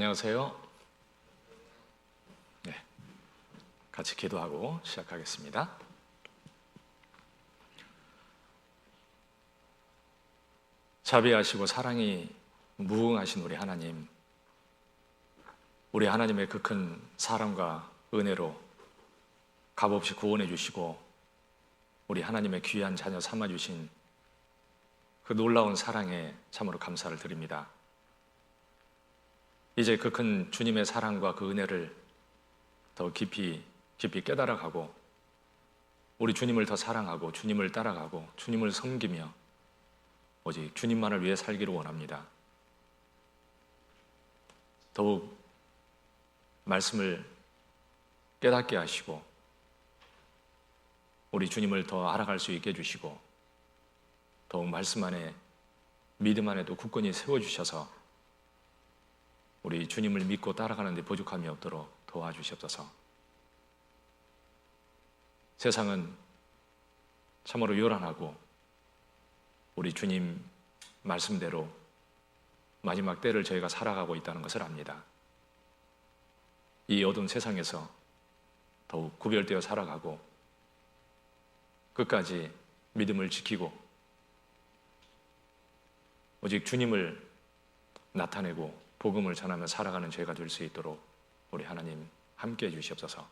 안녕하세요. 네, 같이 기도하고 시작하겠습니다. 자비하시고 사랑이 무궁하신 우리 하나님, 우리 하나님의 그 큰 사랑과 은혜로 값없이 구원해 주시고 우리 하나님의 귀한 자녀 삼아 주신 그 놀라운 사랑에 참으로 감사를 드립니다. 이제 그 큰 주님의 사랑과 그 은혜를 더 깊이 깨달아가고 우리 주님을 더 사랑하고 주님을 따라가고 주님을 섬기며 오직 주님만을 위해 살기를 원합니다. 더욱 말씀을 깨닫게 하시고 우리 주님을 더 알아갈 수 있게 해주시고 더욱 말씀 안에 믿음 안에도 굳건히 세워주셔서 우리 주님을 믿고 따라가는 데 부족함이 없도록 도와주시옵소서. 세상은 참으로 요란하고 우리 주님 말씀대로 마지막 때를 저희가 살아가고 있다는 것을 압니다. 이 어두운 세상에서 더욱 구별되어 살아가고 끝까지 믿음을 지키고 오직 주님을 나타내고 복음을 전하며 살아가는 저희가 될 수 있도록 우리 하나님 함께해 주시옵소서.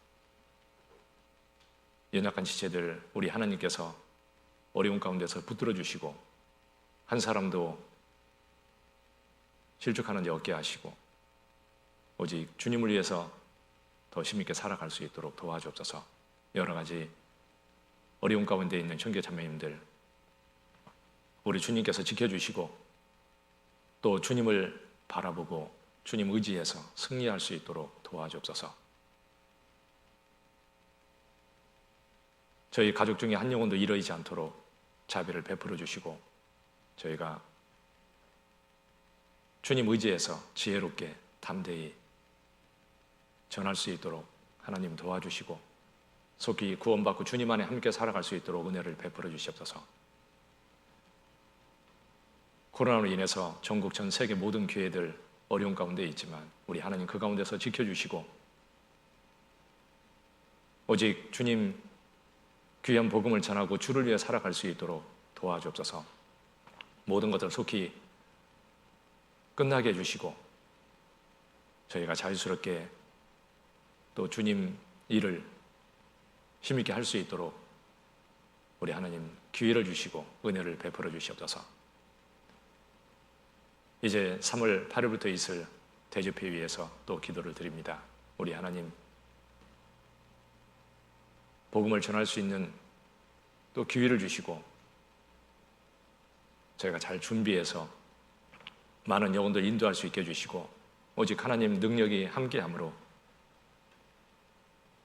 연약한 지체들 우리 하나님께서 어려운 가운데서 붙들어 주시고 한 사람도 실족하는 데 없게 하시고 오직 주님을 위해서 더 힘있게 살아갈 수 있도록 도와주옵소서. 여러 가지 어려운 가운데 있는 형제 자매님들 우리 주님께서 지켜주시고 또 주님을 바라보고 주님 의지해서 승리할 수 있도록 도와주옵소서. 저희 가족 중에 한 영혼도 잃어있지 않도록 자비를 베풀어 주시고 저희가 주님 의지해서 지혜롭게 담대히 전할 수 있도록 하나님 도와주시고 속히 구원받고 주님 안에 함께 살아갈 수 있도록 은혜를 베풀어 주시옵소서. 코로나로 인해서 전국 전 세계 모든 교회들 어려운 가운데 있지만 우리 하나님 그 가운데서 지켜주시고 오직 주님 귀한 복음을 전하고 주를 위해 살아갈 수 있도록 도와주옵소서. 모든 것을 속히 끝나게 해주시고 저희가 자유스럽게 또 주님 일을 힘있게 할 수 있도록 우리 하나님 기회를 주시고 은혜를 베풀어 주시옵소서. 이제 3월 8일부터 있을 대집회 위해서 또 기도를 드립니다. 우리 하나님 복음을 전할 수 있는 또 기회를 주시고 저희가 잘 준비해서 많은 영혼들 인도할 수 있게 해주시고 오직 하나님 능력이 함께함으로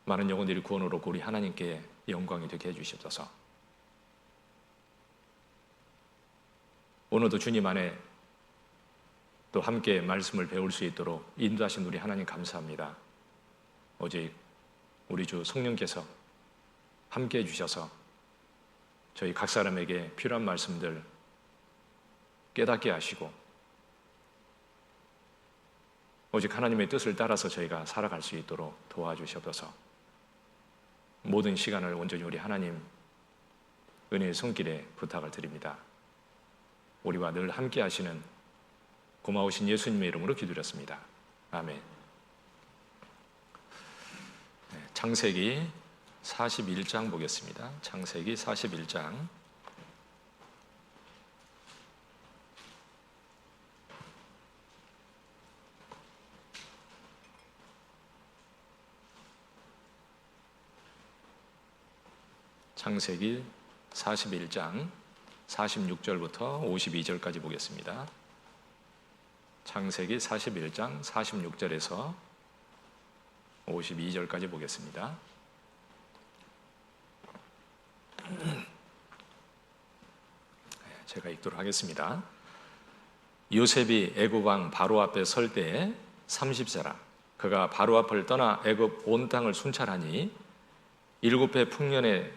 많은 영혼들이 구원으로 오고 우리 하나님께 영광이 되게 해주시옵소서. 오늘도 주님 안에 또 함께 말씀을 배울 수 있도록 인도하신 우리 하나님 감사합니다. 오직 우리 주 성령께서 함께 해주셔서 저희 각 사람에게 필요한 말씀들 깨닫게 하시고 오직 하나님의 뜻을 따라서 저희가 살아갈 수 있도록 도와주시옵소서. 모든 시간을 온전히 우리 하나님 은혜의 손길에 부탁을 드립니다. 우리와 늘 함께 하시는 고마우신 예수님의 이름으로 기도드렸습니다. 아멘. 창세기 41장 보겠습니다. 창세기 41장 창세기 41장 46절부터 52절까지 보겠습니다. 창세기 41장 46절에서 52절까지 보겠습니다. 제가 읽도록 하겠습니다. 요셉이 애굽 왕 바로 앞에 설 때에 30세라. 그가 바로 앞을 떠나 애굽 온 땅을 순찰하니 7배 풍년에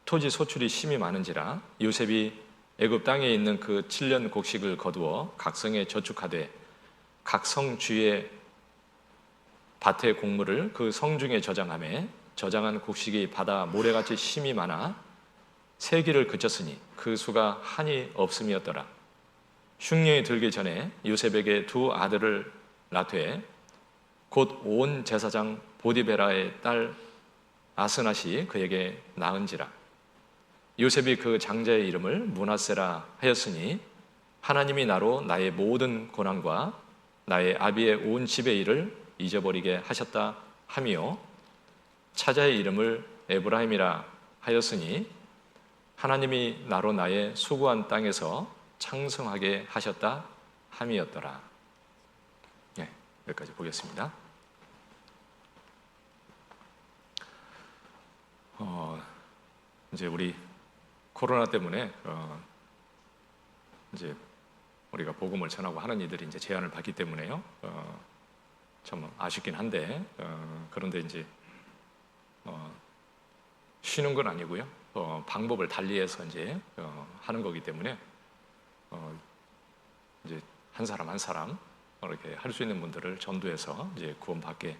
토지 소출이 심히 많은지라 요셉이 애굽 땅에 있는 그 7년 곡식을 거두어 각성에 저축하되 각 성 주의 밭의 곡물을 그 성중에 저장하매 저장한 곡식이 바다 모래같이 심이 많아 세기를 그쳤으니 그 수가 한이 없음이었더라. 흉년이 들기 전에 요셉에게 두 아들을 낳되 곧 온 제사장 보디베라의 딸 아스낫이 그에게 낳은지라. 요셉이 그 장자의 이름을 므낫세라 하였으니 하나님이 나로 나의 모든 고난과 나의 아비의 온 집의 일을 잊어버리게 하셨다 하며, 차자의 이름을 에브라임이라 하였으니 하나님이 나로 나의 수고한 땅에서 창성하게 하셨다 함이었더라. 네, 여기까지 보겠습니다. 이제 우리 코로나 때문에 이제 우리가 복음을 전하고 하는 이들이 이제 제한을 받기 때문에요. 참 아쉽긴 한데 그런데 이제 쉬는 건 아니고요. 방법을 달리해서 이제 하는 거기 때문에 이제 한 사람 한 사람 이렇게 할 수 있는 분들을 전도해서 이제 구원받게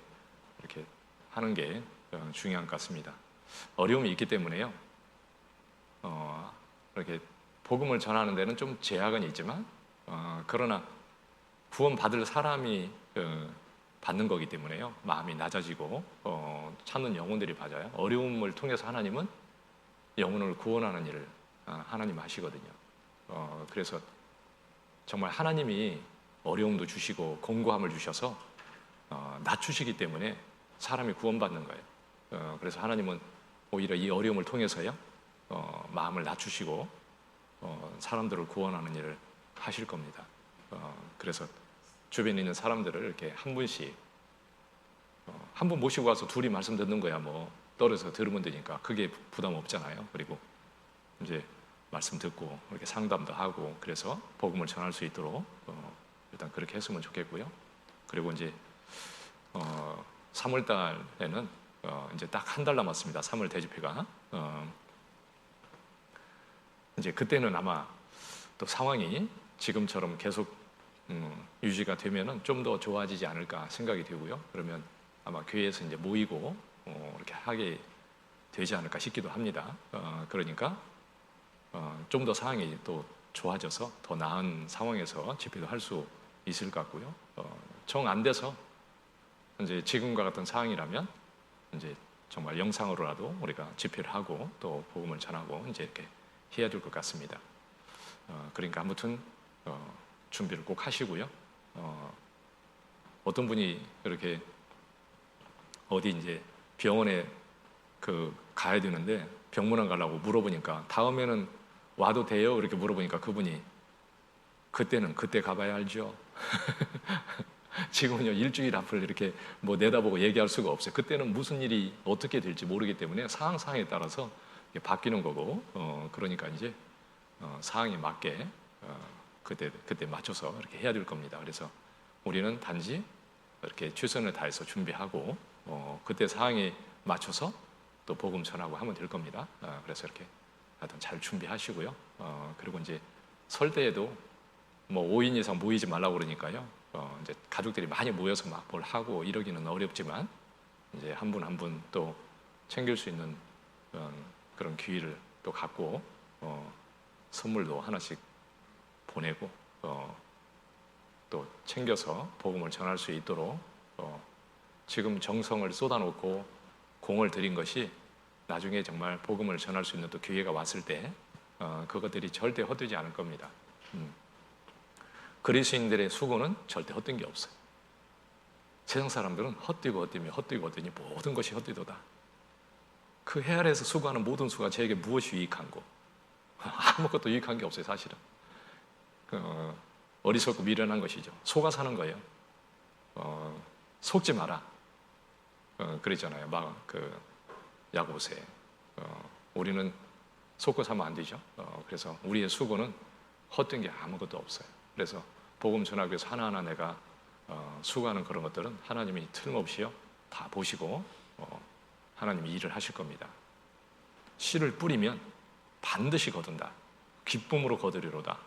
이렇게 하는 게 중요한 것 같습니다. 어려움이 있기 때문에요. 이렇게 복음을 전하는 데는 좀 제약은 있지만 그러나 구원받을 사람이 받는 거기 때문에요. 마음이 낮아지고 찾는 영혼들이 받아요. 어려움을 통해서 하나님은 영혼을 구원하는 일을 하나님 하시거든요. 그래서 정말 하나님이 어려움도 주시고 공고함을 주셔서 낮추시기 때문에 사람이 구원받는 거예요. 그래서 하나님은 오히려 이 어려움을 통해서요 마음을 낮추시고 사람들을 구원하는 일을 하실 겁니다. 그래서 주변에 있는 사람들을 이렇게 한 분씩 한 분 모시고 와서 둘이 말씀 듣는 거야 뭐 떨어져서 들으면 되니까 그게 부담 없잖아요. 그리고 이제 말씀 듣고 이렇게 상담도 하고 그래서 복음을 전할 수 있도록 일단 그렇게 했으면 좋겠고요. 그리고 이제 3월 달에는 이제 딱 한 달 남았습니다. 3월 대집회가 이제 그때는 아마 또 상황이 지금처럼 계속 유지가 되면은 좀 더 좋아지지 않을까 생각이 되고요. 그러면 아마 교회에서 이제 모이고 이렇게 하게 되지 않을까 싶기도 합니다. 그러니까 좀 더 상황이 또 좋아져서 더 나은 상황에서 집회도 할 수 있을 것 같고요. 정 안 돼서 이제 지금과 같은 상황이라면 이제 정말 영상으로라도 우리가 집회를 하고 또 복음을 전하고 이제 이렇게 해야 될 것 같습니다. 그러니까 아무튼 준비를 꼭 하시고요. 어떤 분이 이렇게 어디 이제 병원에 가야 되는데 병문안 가려고 물어보니까 다음에는 와도 돼요? 이렇게 물어보니까 그분이 그때는 그때 가봐야 알죠. 지금은요 일주일 앞을 이렇게 뭐 내다보고 얘기할 수가 없어요. 그때는 무슨 일이 어떻게 될지 모르기 때문에 상황에 따라서 바뀌는 거고 그러니까 이제 상황에 맞게 그때 맞춰서 이렇게 해야 될 겁니다. 그래서 우리는 단지 이렇게 최선을 다해서 준비하고 그때 상황에 맞춰서 또 복음 전하고 하면 될 겁니다. 그래서 이렇게 하여튼 잘 준비하시고요. 그리고 이제 설 때에도 뭐 5인 이상 모이지 말라고 그러니까요. 이제 가족들이 많이 모여서 막 뭘 하고 이러기는 어렵지만 이제 한 분 한 분 또 챙길 수 있는 그런 기회를 또 갖고 선물도 하나씩 보내고 또 챙겨서 복음을 전할 수 있도록 지금 정성을 쏟아놓고 공을 들인 것이 나중에 정말 복음을 전할 수 있는 또 기회가 왔을 때 그것들이 절대 헛되지 않을 겁니다. 그리스도인들의 수고는 절대 헛된 게 없어요. 세상 사람들은 헛되니 모든 것이 헛되도다. 그 해 아래에서 수고하는 모든 수가 저에게 무엇이 유익한고? 아무것도 유익한 게 없어요, 사실은. 어리석고 미련한 것이죠. 속아 사는 거예요. 속지 마라. 그랬잖아요. 야고보서에. 우리는 속고 살면 안 되죠. 그래서 우리의 수고는 헛된 게 아무것도 없어요. 그래서 복음 전하기 위해서 하나하나 내가 수고하는 그런 것들은 하나님이 틀림없이요 다 보시고 하나님이 일을 하실 겁니다. 씨를 뿌리면 반드시 거둔다. 기쁨으로 거두리로다.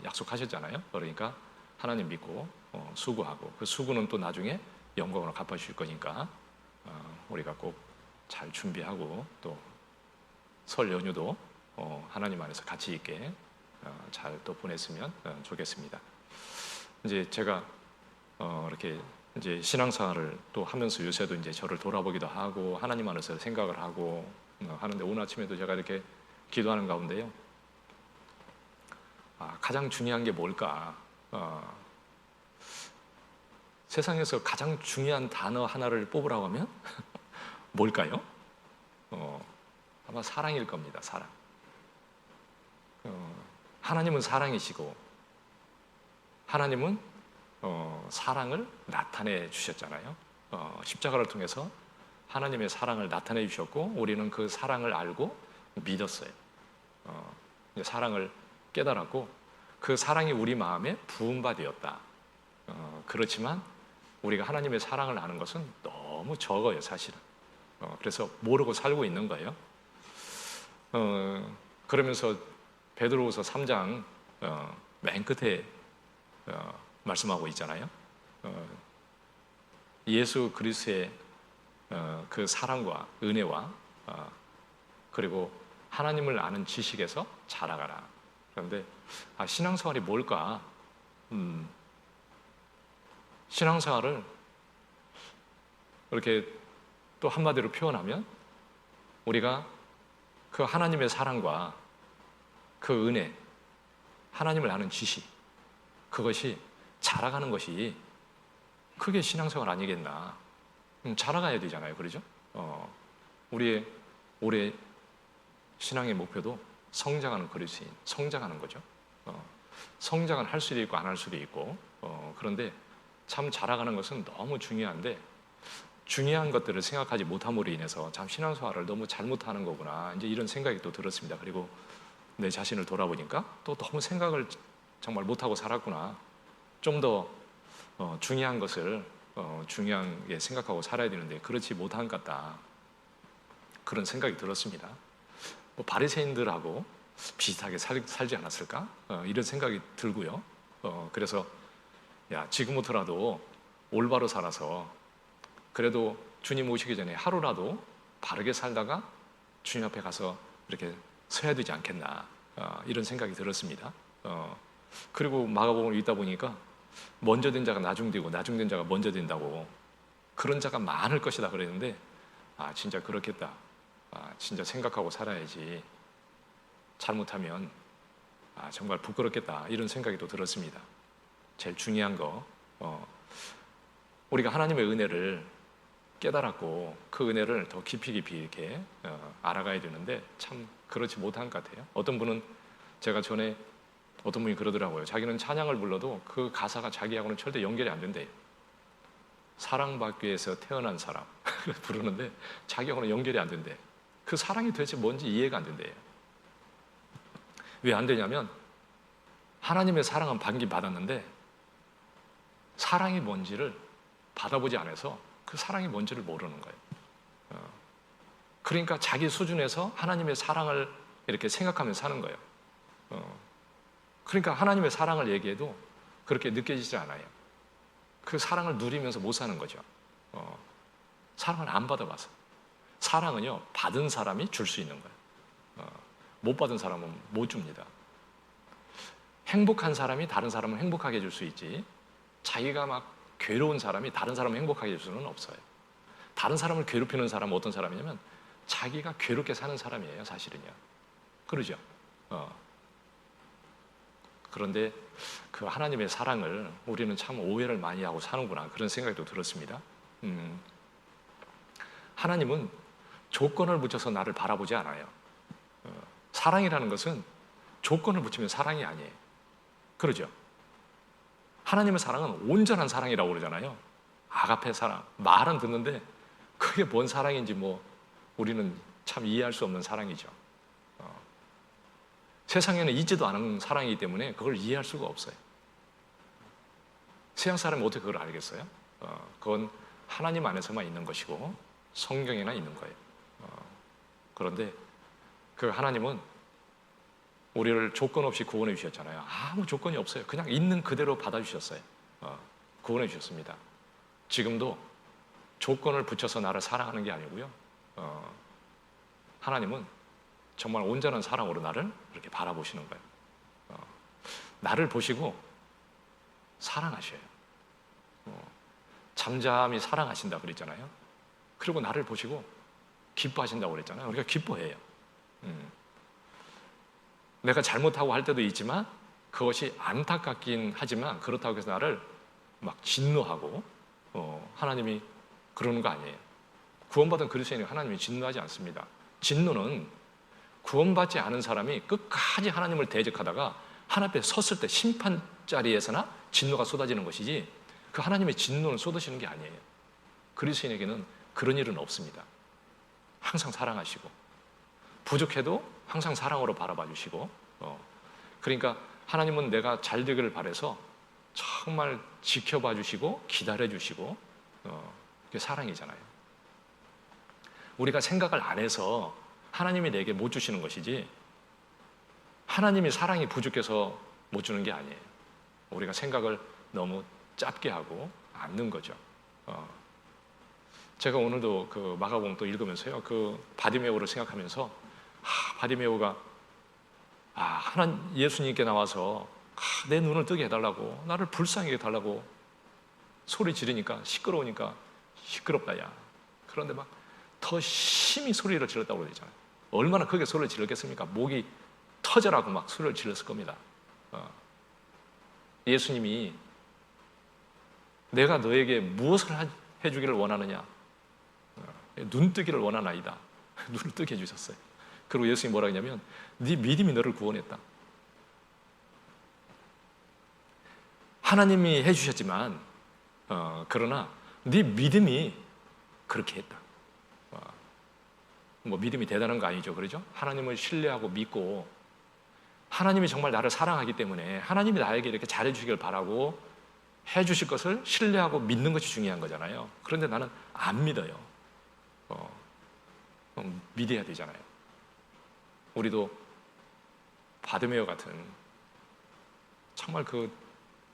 약속하셨잖아요. 그러니까 하나님 믿고 수고하고 그 수고는 또 나중에 영광으로 갚아주실 거니까 우리가 꼭 잘 준비하고 또 설 연휴도 하나님 안에서 가치 있게 잘 또 보냈으면 좋겠습니다. 이제 제가 이렇게 이제 신앙생활을 또 하면서 요새도 이제 저를 돌아보기도 하고 하나님 안에서 생각을 하고 하는데 오늘 아침에도 제가 이렇게 기도하는 가운데요. 가장 중요한 게 뭘까? 세상에서 가장 중요한 단어 하나를 뽑으라고 하면 뭘까요? 아마 사랑일 겁니다. 사랑. 하나님은 사랑이시고 하나님은 사랑을 나타내 주셨잖아요. 십자가를 통해서 하나님의 사랑을 나타내 주셨고 우리는 그 사랑을 알고 믿었어요. 사랑을 깨달았고 그 사랑이 우리 마음에 부은 바 되었다. 그렇지만 우리가 하나님의 사랑을 아는 것은 너무 적어요, 사실은. 그래서 모르고 살고 있는 거예요. 그러면서 베드로후서 3장 맨 끝에 말씀하고 있잖아요. 예수 그리스도의 그 사랑과 은혜와 그리고 하나님을 아는 지식에서 자라가라. 그런데 신앙생활이 뭘까? 신앙생활을 이렇게 또 한마디로 표현하면 우리가 그 하나님의 사랑과 그 은혜, 하나님을 아는 지식, 그것이 자라가는 것이 그게 신앙생활 아니겠나. 자라가야 되잖아요. 그러죠? 우리의 올해 신앙의 목표도 성장하는 그리스도인, 성장하는 거죠. 성장은 할 수도 있고 안 할 수도 있고 그런데 참 자라가는 것은 너무 중요한데 중요한 것들을 생각하지 못함으로 인해서 참 신앙생활을 너무 잘못하는 거구나 이제 이런 생각이 또 들었습니다. 그리고 내 자신을 돌아보니까 또 너무 생각을 정말 못하고 살았구나. 좀 더 중요한 것을 중요하게 생각하고 살아야 되는데 그렇지 못한 것 같다. 그런 생각이 들었습니다. 뭐 바리새인들하고 비슷하게 살지 않았을까? 이런 생각이 들고요. 그래서 지금부터라도 올바로 살아서 그래도 주님 오시기 전에 하루라도 바르게 살다가 주님 앞에 가서 이렇게 서야 되지 않겠나 이런 생각이 들었습니다. 그리고 마가복음을 읽다 보니까 먼저 된 자가 나중되고 나중된 자가 먼저 된다고 그런 자가 많을 것이다 그랬는데 진짜 그렇겠다. 진짜 생각하고 살아야지. 잘못하면 정말 부끄럽겠다 이런 생각이 또 들었습니다. 제일 중요한 거 우리가 하나님의 은혜를 깨달았고 그 은혜를 더 깊이 이렇게 알아가야 되는데 참 그렇지 못한 것 같아요. 어떤 분은 제가 전에 어떤 분이 그러더라고요. 자기는 찬양을 불러도 그 가사가 자기하고는 절대 연결이 안 된대요. 사랑받기 위해서 태어난 사람 부르는데 자기하고는 연결이 안 된대. 그 사랑이 도대체 뭔지 이해가 안 된대요. 왜 안 되냐면 하나님의 사랑은 받긴 받았는데 사랑이 뭔지를 받아보지 않아서 그 사랑이 뭔지를 모르는 거예요. 그러니까 자기 수준에서 하나님의 사랑을 이렇게 생각하면서 사는 거예요. 그러니까 하나님의 사랑을 얘기해도 그렇게 느껴지지 않아요. 그 사랑을 누리면서 못 사는 거죠. 사랑을 안 받아봐서. 사랑은요, 받은 사람이 줄 수 있는 거예요. 못 받은 사람은 못 줍니다. 행복한 사람이 다른 사람을 행복하게 해줄 수 있지, 자기가 막 괴로운 사람이 다른 사람을 행복하게 해줄 수는 없어요. 다른 사람을 괴롭히는 사람은 어떤 사람이냐면 자기가 괴롭게 사는 사람이에요, 사실은요. 그러죠? 그런데 그 하나님의 사랑을 우리는 참 오해를 많이 하고 사는구나 그런 생각이 또 들었습니다. 하나님은 조건을 붙여서 나를 바라보지 않아요. 사랑이라는 것은 조건을 붙이면 사랑이 아니에요. 그러죠? 하나님의 사랑은 온전한 사랑이라고 그러잖아요. 아가페 사랑. 말은 듣는데 그게 뭔 사랑인지 우리는 참 이해할 수 없는 사랑이죠. 세상에는 있지도 않은 사랑이기 때문에 그걸 이해할 수가 없어요. 세상 사람이 어떻게 그걸 알겠어요? 그건 하나님 안에서만 있는 것이고 성경에나 있는 거예요. 그런데 그 하나님은 우리를 조건 없이 구원해 주셨잖아요. 아무 조건이 없어요. 그냥 있는 그대로 받아주셨어요. 구원해 주셨습니다. 지금도 조건을 붙여서 나를 사랑하는 게 아니고요. 하나님은 정말 온전한 사랑으로 나를 이렇게 바라보시는 거예요. 나를 보시고 사랑하셔요. 잠잠히 사랑하신다 그랬잖아요. 그리고 나를 보시고 기뻐하신다고 그랬잖아요. 우리가 기뻐해요. 내가 잘못하고 할 때도 있지만 그것이 안타깝긴 하지만 그렇다고 해서 나를 막 진노하고 하나님이 그러는 거 아니에요. 구원받은 그리스도인이 하나님이 진노하지 않습니다. 진노는 구원받지 않은 사람이 끝까지 하나님을 대적하다가 하나님 앞에 섰을 때 심판 자리에서나 진노가 쏟아지는 것이지 그 하나님의 진노는 쏟으시는 게 아니에요. 그리스도인에게는 그런 일은 없습니다. 항상 사랑하시고 부족해도 항상 사랑으로 바라봐 주시고 그러니까 하나님은 내가 잘 되기를 바라서 정말 지켜봐 주시고 기다려 주시고 그게 사랑이잖아요. 우리가 생각을 안 해서 하나님이 내게 못 주시는 것이지 하나님이 사랑이 부족해서 못 주는 게 아니에요. 우리가 생각을 너무 짧게 하고 않는 거죠. 제가 오늘도 그 마가복음 또 읽으면서요, 그 바디메오를 생각하면서 바디메오가 예수님께 나와서 내 눈을 뜨게 해달라고, 나를 불쌍하게 해달라고 소리 지르니까 시끄러우니까 시끄럽다 야. 그런데 막 더 심히 소리를 질렀다고 그러잖아요. 얼마나 크게 소리를 질렀겠습니까? 목이 터져라고 막 소리를 질렀을 겁니다. 예수님이 내가 너에게 무엇을 해주기를 원하느냐? 눈뜨기를 원하나이다. 눈을 뜨게 해주셨어요. 그리고 예수님이 뭐라 했냐면 네 믿음이 너를 구원했다. 하나님이 해주셨지만 그러나 네 믿음이 그렇게 했다. 뭐 믿음이 대단한 거 아니죠, 그러죠? 하나님을 신뢰하고 믿고 하나님이 정말 나를 사랑하기 때문에 하나님이 나에게 이렇게 잘해주시길 바라고 해주실 것을 신뢰하고 믿는 것이 중요한 거잖아요. 그런데 나는 안 믿어요. 믿어야 되잖아요. 우리도 바드메오 같은 정말 그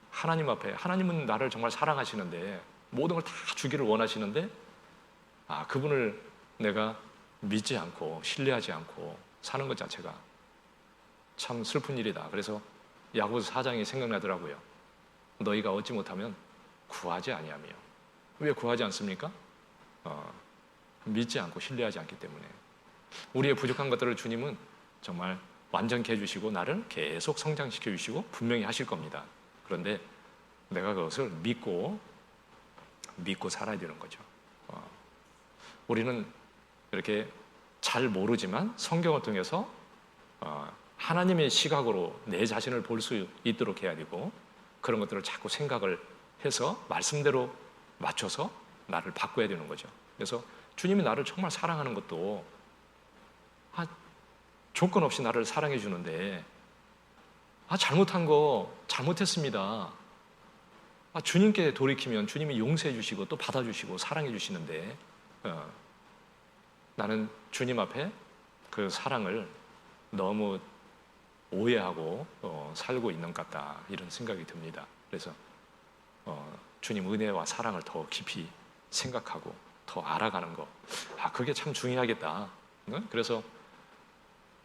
하나님 앞에 하나님은 나를 정말 사랑하시는데 모든 걸 다 주기를 원하시는데 그분을 내가 믿지 않고 신뢰하지 않고 사는 것 자체가 참 슬픈 일이다. 그래서 야고보서 4장이 생각나더라고요. 너희가 얻지 못하면 구하지 아니하며. 왜 구하지 않습니까? 믿지 않고 신뢰하지 않기 때문에. 우리의 부족한 것들을 주님은 정말 완전케 해주시고 나를 계속 성장시켜 주시고 분명히 하실 겁니다. 그런데 내가 그것을 믿고 살아야 되는 거죠. 우리는 이렇게 잘 모르지만 성경을 통해서 하나님의 시각으로 내 자신을 볼 수 있도록 해야 되고 그런 것들을 자꾸 생각을 해서 말씀대로 맞춰서 나를 바꿔야 되는 거죠. 그래서 주님이 나를 정말 사랑하는 것도 조건 없이 나를 사랑해 주는데 잘못한 거 잘못했습니다. 주님께 돌이키면 주님이 용서해 주시고 또 받아주시고 사랑해 주시는데 나는 주님 앞에 그 사랑을 너무 오해하고 살고 있는 것 같다 이런 생각이 듭니다. 그래서 주님 은혜와 사랑을 더 깊이 생각하고 더 알아가는 거 그게 참 중요하겠다. 그래서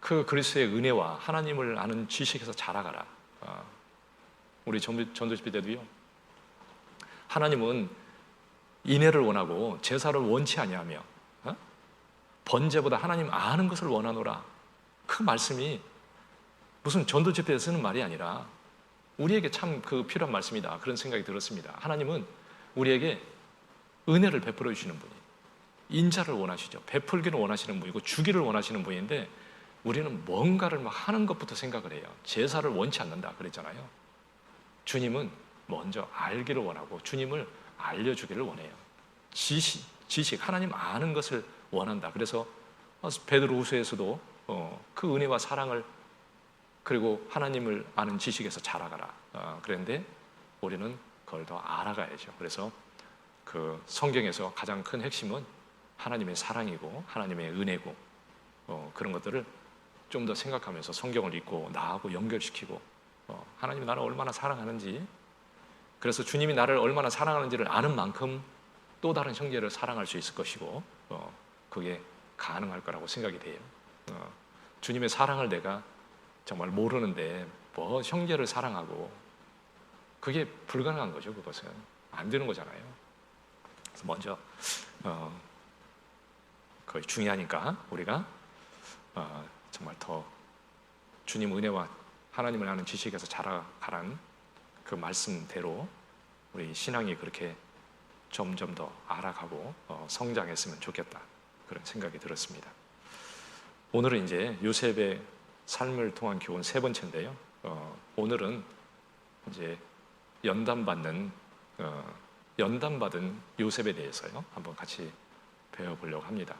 그 그리스도의 은혜와 하나님을 아는 지식에서 자라가라. 우리 전도집회 때도요, 하나님은 인애를 원하고 제사를 원치 아니하며 번제보다 하나님 아는 것을 원하노라. 그 말씀이 무슨 전도집회에 쓰는 말이 아니라 우리에게 참 그 필요한 말씀이다 그런 생각이 들었습니다. 하나님은 우리에게 은혜를 베풀어 주시는 분이 인자를 원하시죠. 베풀기를 원하시는 분이고 주기를 원하시는 분인데 우리는 뭔가를 막 하는 것부터 생각을 해요. 제사를 원치 않는다 그랬잖아요. 주님은 먼저 알기를 원하고 주님을 알려주기를 원해요. 지식 하나님 아는 것을 원한다. 그래서 베드로후서에서도 그 은혜와 사랑을 그리고 하나님을 아는 지식에서 자라가라. 그런데 우리는 그걸 더 알아가야죠. 그래서 그 성경에서 가장 큰 핵심은 하나님의 사랑이고 하나님의 은혜고 그런 것들을 좀 더 생각하면서 성경을 읽고 나하고 연결시키고 하나님이 나를 얼마나 사랑하는지, 그래서 주님이 나를 얼마나 사랑하는지를 아는 만큼 또 다른 형제를 사랑할 수 있을 것이고 그게 가능할 거라고 생각이 돼요. 주님의 사랑을 내가 정말 모르는데 뭐 형제를 사랑하고, 그게 불가능한 거죠. 그것은 안 되는 거잖아요. 그래서 먼저 그게 중요하니까 우리가 정말 더 주님 은혜와 하나님을 아는 지식에서 자라가란 그 말씀대로 우리 신앙이 그렇게 점점 더 알아가고 성장했으면 좋겠다, 그런 생각이 들었습니다. 오늘은 이제 요셉의 삶을 통한 교훈 세 번째인데요. 오늘은 이제 연단받은 요셉에 대해서요 한번 같이 배워보려고 합니다.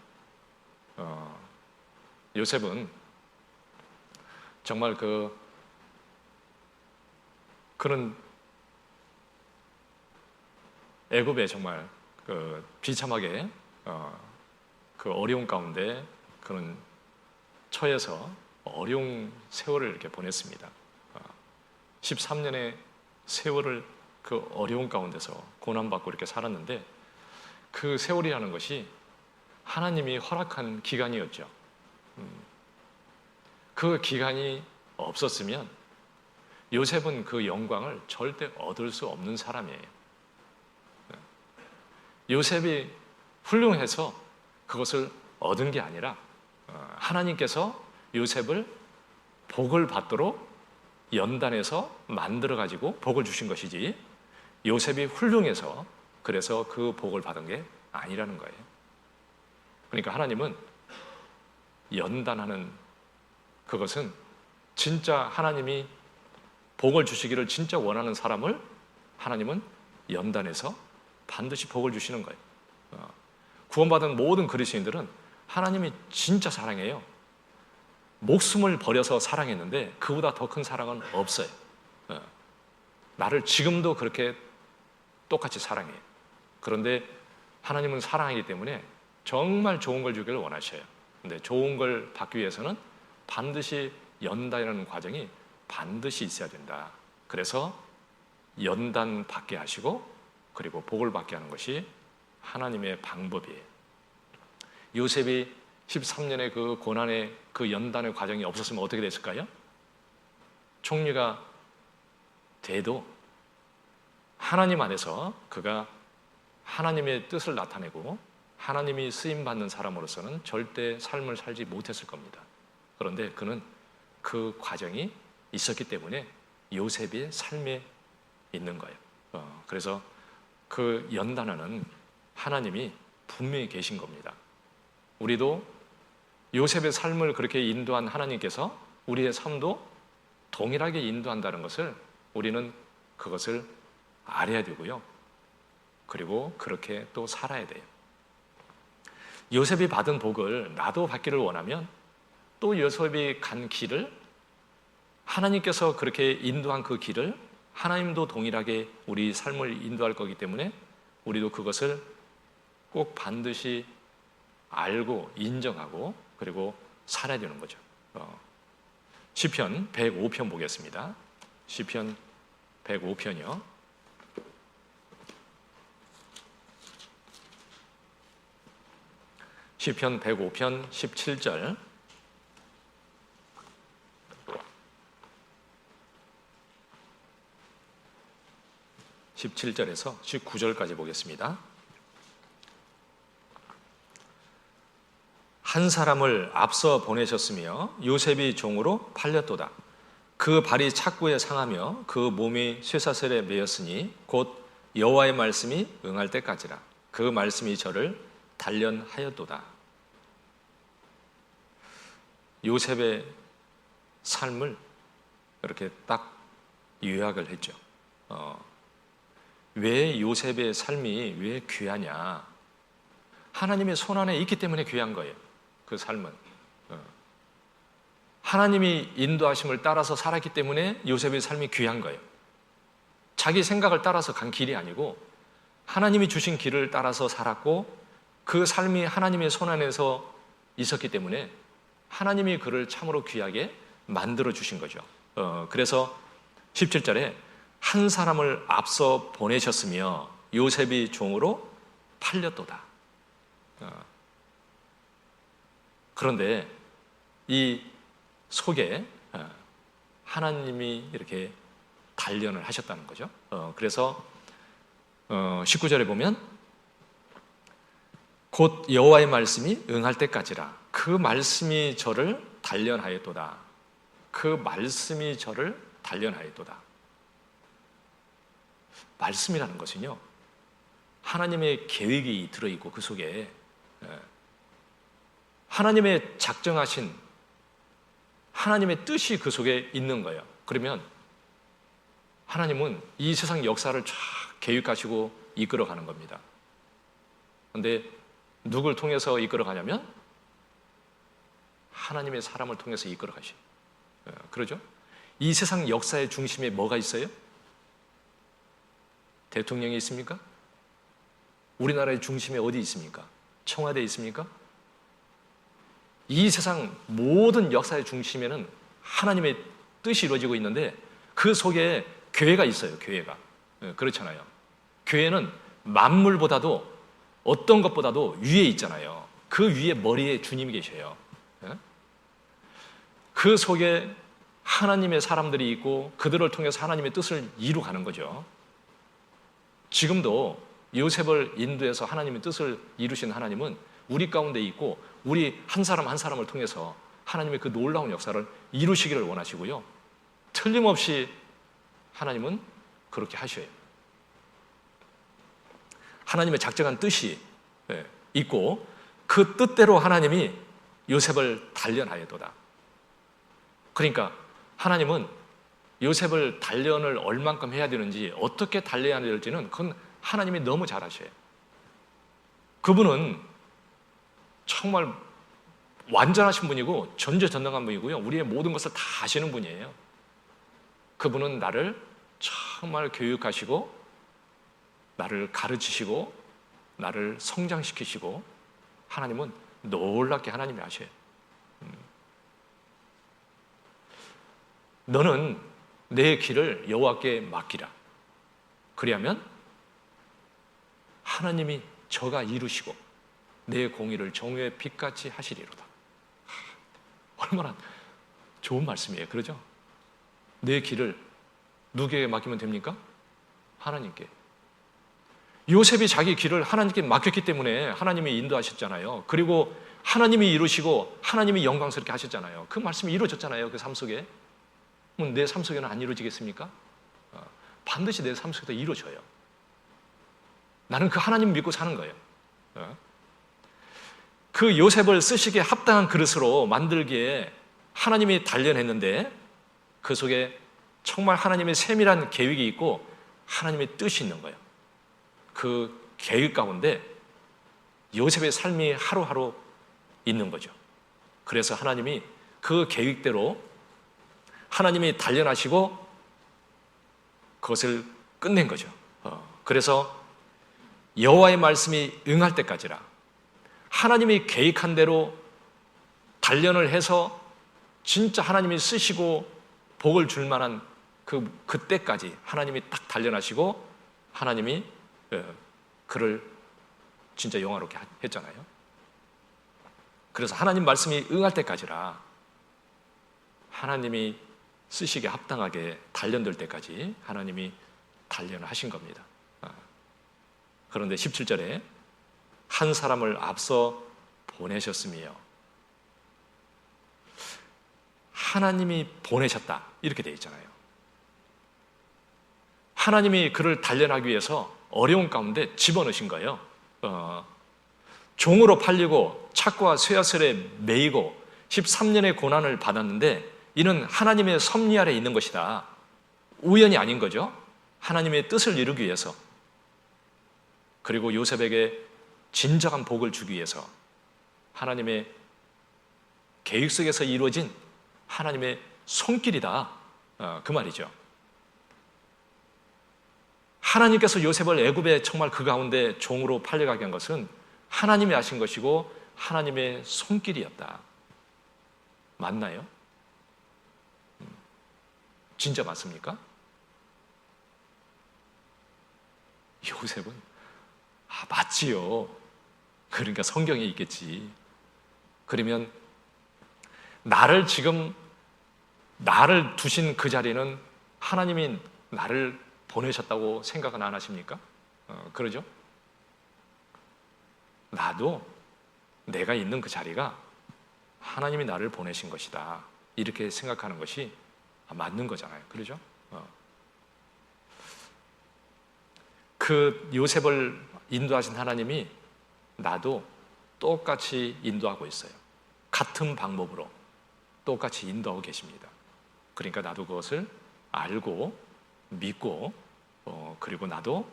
요셉은 정말 그는 애굽에 정말 비참하게 그 어려운 가운데 그는 처해서 어려운 세월을 이렇게 보냈습니다. 13년의 세월을 그 어려운 가운데서 고난받고 이렇게 살았는데, 그 세월이라는 것이 하나님이 허락한 기간이었죠. 그 기간이 없었으면 요셉은 그 영광을 절대 얻을 수 없는 사람이에요. 요셉이 훌륭해서 그것을 얻은 게 아니라 하나님께서 요셉을 복을 받도록 연단해서 만들어가지고 복을 주신 것이지, 요셉이 훌륭해서 그래서 그 복을 받은 게 아니라는 거예요. 그러니까 하나님은 연단하는 그것은 진짜 하나님이 복을 주시기를 진짜 원하는 사람을 하나님은 연단해서 반드시 복을 주시는 거예요. 구원받은 모든 그리스도인들은 하나님이 진짜 사랑해요. 목숨을 버려서 사랑했는데 그보다 더 큰 사랑은 없어요. 나를 지금도 그렇게 똑같이 사랑해요. 그런데 하나님은 사랑하기 때문에 정말 좋은 걸 주기를 원하셔요. 근데 좋은 걸 받기 위해서는 반드시 연단이라는 과정이 반드시 있어야 된다. 그래서 연단 받게 하시고 그리고 복을 받게 하는 것이 하나님의 방법이에요. 요셉이 13년의 그 고난의 그 연단의 과정이 없었으면 어떻게 됐을까요? 총리가 돼도 하나님 안에서 그가 하나님의 뜻을 나타내고 하나님이 쓰임받는 사람으로서는 절대 삶을 살지 못했을 겁니다. 그런데 그는 그 과정이 있었기 때문에 요셉의 삶에 있는 거예요. 그래서 그 연단하는 하나님이 분명히 계신 겁니다. 우리도 요셉의 삶을 그렇게 인도한 하나님께서 우리의 삶도 동일하게 인도한다는 것을 우리는 그것을 알아야 되고요. 그리고 그렇게 또 살아야 돼요. 요셉이 받은 복을 나도 받기를 원하면 또 요셉이 간 길을, 하나님께서 그렇게 인도한 그 길을 하나님도 동일하게 우리 삶을 인도할 거기 때문에 우리도 그것을 꼭 반드시 알고 인정하고 그리고 살아야 되는 거죠. 시편 105편 보겠습니다. 시편 105편이요. 시편 105편 17절. (17절에서) 19절까지 보겠습니다. 한 사람을 앞서 보내셨으며 요셉이 종으로 팔렸도다. 그 발이 착고에 상하며 그 몸이 쇠사슬에 매였으니 곧 여호와의 말씀이 응할 때까지라. 그 말씀이 저를 단련하였도다. 요셉의 삶을 이렇게 딱 요약을 했죠. 왜 요셉의 삶이 왜 귀하냐? 하나님의 손안에 있기 때문에 귀한 거예요. 그 삶은 하나님이 인도하심을 따라서 살았기 때문에 요셉의 삶이 귀한 거예요. 자기 생각을 따라서 간 길이 아니고 하나님이 주신 길을 따라서 살았고 그 삶이 하나님의 손안에서 있었기 때문에 하나님이 그를 참으로 귀하게 만들어 주신 거죠. 그래서 17절에 한 사람을 앞서 보내셨으며 요셉이 종으로 팔렸도다. 그런데 이 속에 하나님이 이렇게 단련을 하셨다는 거죠. 그래서 19절에 보면 곧 여호와의 말씀이 응할 때까지라 그 말씀이 저를 단련하였도다. 그 말씀이 저를 단련하였도다. 말씀이라는 것은요, 하나님의 계획이 들어있고 그 속에 하나님의 작정하신 하나님의 뜻이 그 속에 있는 거예요. 그러면 하나님은 이 세상 역사를 쫙 계획하시고 이끌어가는 겁니다. 그런데 누굴 통해서 이끌어가냐면 하나님의 사람을 통해서 이끌어가셔요. 그러죠? 이 세상 역사의 중심에 뭐가 있어요? 대통령이 있습니까? 우리나라의 중심에 어디 있습니까? 청와대에 있습니까? 이 세상 모든 역사의 중심에는 하나님의 뜻이 이루어지고 있는데 그 속에 교회가 있어요. 교회가. 그렇잖아요. 교회는 만물보다도 어떤 것보다도 위에 있잖아요. 그 위에 머리에 주님이 계셔요. 그 속에 하나님의 사람들이 있고 그들을 통해서 하나님의 뜻을 이루가는 거죠. 지금도 요셉을 인도해서 하나님의 뜻을 이루신 하나님은 우리 가운데 있고 우리 한 사람 한 사람을 통해서 하나님의 그 놀라운 역사를 이루시기를 원하시고요. 틀림없이 하나님은 그렇게 하셔요. 하나님의 작정한 뜻이 있고 그 뜻대로 하나님이 요셉을 단련하였도다. 그러니까 하나님은 요셉을 단련을 얼만큼 해야 되는지 어떻게 단련해야 될지는 그건 하나님이 너무 잘 아셔요. 그분은 정말 완전하신 분이고 전지전능한 분이고요. 우리의 모든 것을 다 아시는 분이에요. 그분은 나를 정말 교육하시고 나를 가르치시고 나를 성장시키시고 하나님은 놀랍게 하나님이 아셔요. 너는 내 길을 여호와께 맡기라. 그리하면 하나님이 저가 이루시고 내 공의를 정오의 빛같이 하시리로다. 얼마나 좋은 말씀이에요. 그러죠? 내 길을 누구에게 맡기면 됩니까? 하나님께. 요셉이 자기 길을 하나님께 맡겼기 때문에 하나님이 인도하셨잖아요. 그리고 하나님이 이루시고 하나님이 영광스럽게 하셨잖아요. 그 말씀이 이루어졌잖아요. 그 삶 속에. 내 삶 속에는 안 이루어지겠습니까? 반드시 내 삶 속에도 이루어져요. 나는 그 하나님 믿고 사는 거예요. 그 요셉을 쓰시기에 합당한 그릇으로 만들기에 하나님이 단련했는데 그 속에 정말 하나님의 세밀한 계획이 있고 하나님의 뜻이 있는 거예요. 그 계획 가운데 요셉의 삶이 하루하루 있는 거죠. 그래서 하나님이 그 계획대로 하나님이 단련하시고 그것을 끝낸 거죠. 그래서 여호와의 말씀이 응할 때까지라 하나님이 계획한 대로 단련을 해서 진짜 하나님이 쓰시고 복을 줄 만한 그때까지 하나님이 딱 단련하시고 하나님이 그를 진짜 영화롭게 했잖아요. 그래서 하나님 말씀이 응할 때까지라 하나님이 쓰시기에 합당하게 단련될 때까지 하나님이 단련을 하신 겁니다. 그런데 17절에 한 사람을 앞서 보내셨으며 하나님이 보내셨다 이렇게 되어 있잖아요. 하나님이 그를 단련하기 위해서 어려운 가운데 집어넣으신 거예요. 종으로 팔리고 착고와 쇠사슬에 매이고 13년의 고난을 받았는데 이는 하나님의 섭리 아래 있는 것이다. 우연이 아닌 거죠. 하나님의 뜻을 이루기 위해서 그리고 요셉에게 진정한 복을 주기 위해서 하나님의 계획 속에서 이루어진 하나님의 손길이다. 그 말이죠. 하나님께서 요셉을 애굽에 정말 그 가운데 종으로 팔려가게 한 것은 하나님이 하신 것이고 하나님의 손길이었다. 맞나요? 진짜 맞습니까? 요셉은 맞지요. 그러니까 성경에 있겠지. 그러면 나를 두신 그 자리는 하나님이 나를 보내셨다고 생각은 안 하십니까? 그러죠? 나도 내가 있는 그 자리가 하나님이 나를 보내신 것이다, 이렇게 생각하는 것이 맞는 거잖아요. 그러죠? 그 요셉을 인도하신 하나님이 나도 똑같이 인도하고 있어요. 같은 방법으로 똑같이 인도하고 계십니다. 그러니까 나도 그것을 알고 믿고 그리고 나도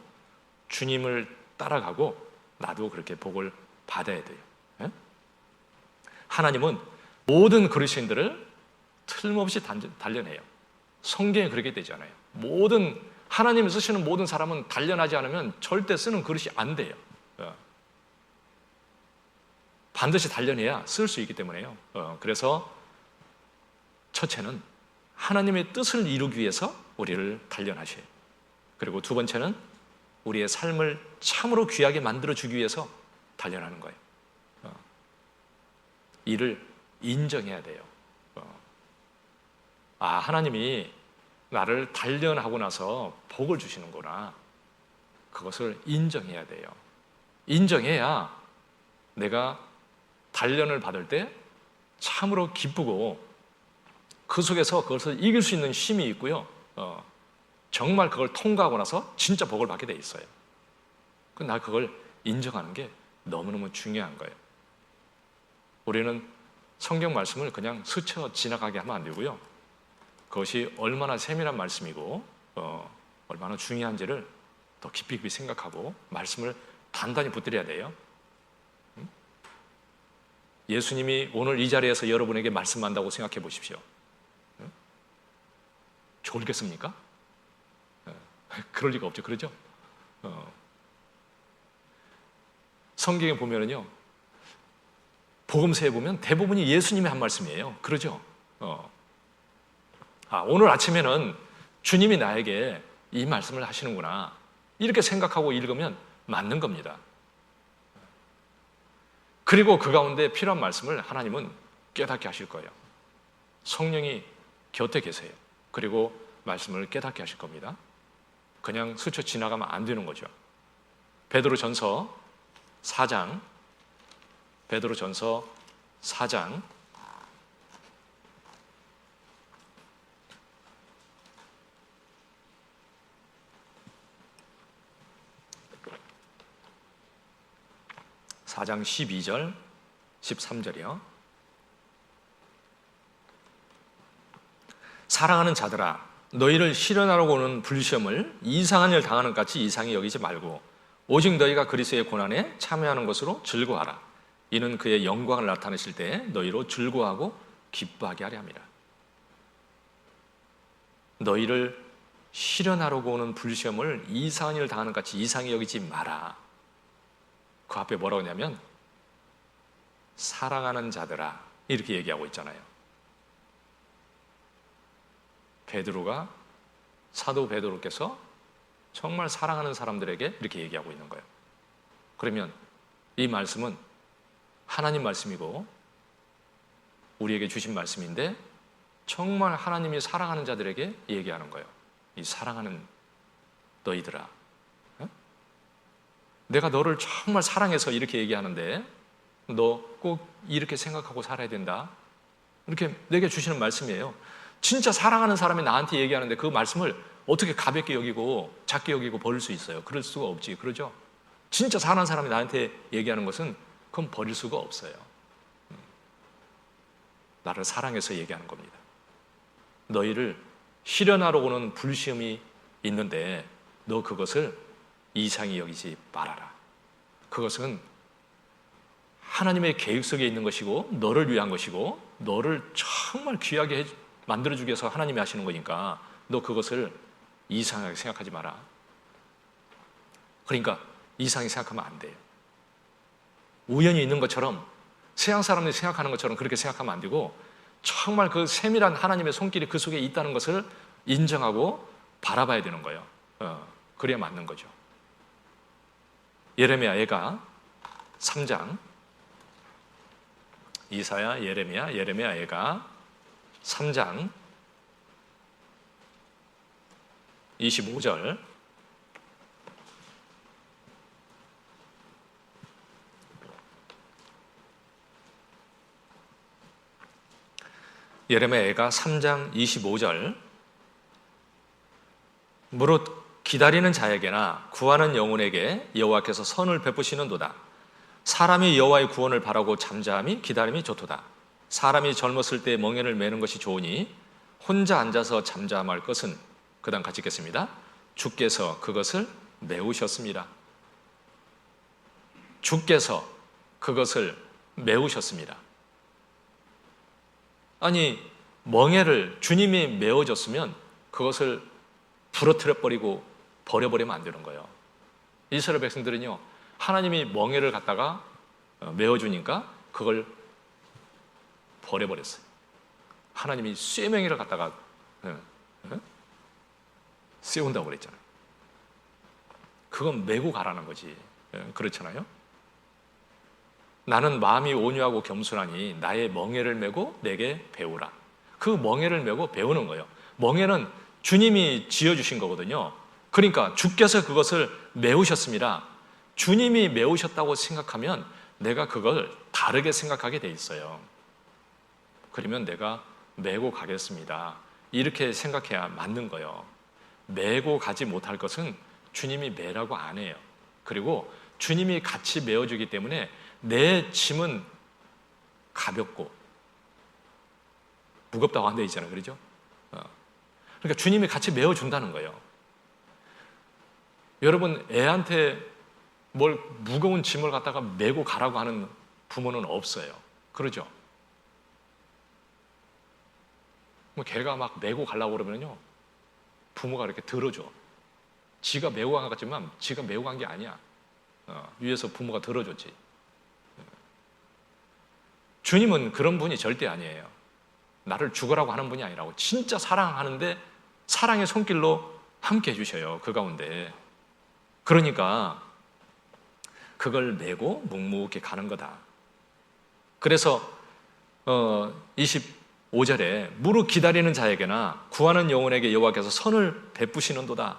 주님을 따라가고 나도 그렇게 복을 받아야 돼요. 예? 하나님은 모든 그리스도인들을 틀림없이 단련해요. 성경에 그렇게 되잖아요. 하나님이 쓰시는 모든 사람은 단련하지 않으면 절대 쓰는 그릇이 안 돼요. 반드시 단련해야 쓸 수 있기 때문에요. 그래서 첫째는 하나님의 뜻을 이루기 위해서 우리를 단련하셔요. 그리고 두 번째는 우리의 삶을 참으로 귀하게 만들어주기 위해서 단련하는 거예요. 이를 인정해야 돼요. 하나님이 나를 단련하고 나서 복을 주시는구나. 그것을 인정해야 돼요. 인정해야 내가 단련을 받을 때 참으로 기쁘고 그 속에서 그것을 이길 수 있는 힘이 있고요. 정말 그걸 통과하고 나서 진짜 복을 받게 돼 있어요. 나 그걸 인정하는 게 너무너무 중요한 거예요. 우리는 성경 말씀을 그냥 스쳐 지나가게 하면 안 되고요. 그것이 얼마나 세밀한 말씀이고 얼마나 중요한지를 더 깊이 생각하고 말씀을 단단히 붙들어야 돼요. 예수님이 오늘 이 자리에서 여러분에게 말씀한다고 생각해 보십시오. 좋겠습니까? 그럴 리가 없죠. 그러죠? 성경에 보면은요, 복음서에 보면 대부분이 예수님이 한 말씀이에요. 그러죠? 오늘 아침에는 주님이 나에게 이 말씀을 하시는구나, 이렇게 생각하고 읽으면 맞는 겁니다. 그리고 그 가운데 필요한 말씀을 하나님은 깨닫게 하실 거예요. 성령이 곁에 계세요. 그리고 말씀을 깨닫게 하실 겁니다. 그냥 스쳐 지나가면 안 되는 거죠. 베드로전서 4장 12절 13절이요. 사랑하는 자들아, 너희를 시련하려고 오는 불시험을 이상한 일 당하는 것 같이 이상히 여기지 말고 오직 너희가 그리스도의 고난에 참여하는 것으로 즐거워하라. 이는 그의 영광을 나타내실 때 너희로 즐거워하고 기뻐하게 하려 함이라. 너희를 시련하려고 오는 불시험을 이상한 일을 당하는 것 같이 이상히 여기지 마라. 그 앞에 뭐라고 하냐면 사랑하는 자들아, 이렇게 얘기하고 있잖아요. 사도 베드로께서 정말 사랑하는 사람들에게 이렇게 얘기하고 있는 거예요. 그러면 이 말씀은 하나님 말씀이고 우리에게 주신 말씀인데 정말 하나님이 사랑하는 자들에게 얘기하는 거예요. 이 사랑하는 너희들아, 내가 너를 정말 사랑해서 이렇게 얘기하는데 너 꼭 이렇게 생각하고 살아야 된다, 이렇게 내게 주시는 말씀이에요. 진짜 사랑하는 사람이 나한테 얘기하는데 그 말씀을 어떻게 가볍게 여기고 작게 여기고 버릴 수 있어요? 그럴 수가 없지. 그러죠? 진짜 사랑하는 사람이 나한테 얘기하는 것은 그건 버릴 수가 없어요. 나를 사랑해서 얘기하는 겁니다. 너희를 시련하러 오는 불시험이 있는데 너 그것을 이상히 여기지 말아라. 그것은 하나님의 계획 속에 있는 것이고 너를 위한 것이고 너를 정말 귀하게 만들어주기 위해서 하나님이 하시는 거니까 너 그것을 이상하게 생각하지 마라. 그러니까 이상하게 생각하면 안 돼요. 우연히 있는 것처럼 세상 사람들이 생각하는 것처럼 그렇게 생각하면 안 되고 정말 그 세밀한 하나님의 손길이 그 속에 있다는 것을 인정하고 바라봐야 되는 거예요. 그래야 맞는 거죠. 예레미야 애가 3장, 이사야, 예레미야 애가 3장 25절, 예레미야 애가 3장 25절, 무릇 기다리는 자에게나 구하는 영혼에게 여호와께서 선을 베푸시는도다. 사람이 여호와의 구원을 바라고 잠잠히 기다림이 좋도다. 사람이 젊었을 때 멍에를 매는 것이 좋으니 혼자 앉아서 잠잠할 것은, 그 다음 같이 읽겠습니다. 주께서 그것을 메우셨습니다. 주께서 그것을 메우셨습니다. 아니, 멍에를 주님이 메워줬으면 그것을 부러뜨려 버리고 버려버리면 안 되는 거예요. 이스라엘 백성들은요, 하나님이 멍에를 갖다가 메워주니까 그걸 버려버렸어요. 하나님이 쇠명이를 갖다가 씌운다고 그랬잖아요. 그건 메고 가라는 거지. 그렇잖아요. 나는 마음이 온유하고 겸손하니 나의 멍에를 메고 내게 배우라. 그 멍에를 메고 배우는 거예요. 멍에는 주님이 지어주신 거거든요. 그러니까 주께서 그것을 메우셨습니다. 주님이 메우셨다고 생각하면 내가 그걸 다르게 생각하게 돼 있어요. 그러면 내가 메고 가겠습니다. 이렇게 생각해야 맞는 거예요. 메고 가지 못할 것은 주님이 메라고 안 해요. 그리고 주님이 같이 메어주기 때문에 내 짐은 가볍고 무겁다고 안 돼 있잖아요. 그렇죠? 그러니까 주님이 같이 메어준다는 거예요. 여러분, 애한테 뭘 무거운 짐을 갖다가 메고 가라고 하는 부모는 없어요. 그러죠? 뭐 걔가 막 메고 가려고 그러면요, 부모가 이렇게 들어줘. 지가 메고 간 것 같지만 지가 메고 간 게 아니야. 위에서 부모가 들어줬지. 주님은 그런 분이 절대 아니에요. 나를 죽으라고 하는 분이 아니라고. 진짜 사랑하는데 사랑의 손길로 함께 해주셔요. 그 가운데. 그러니까 그걸 메고 묵묵히 가는 거다. 그래서 25절에 무릇 기다리는 자에게나 구하는 영혼에게 여호와께서 선을 베푸시는도다.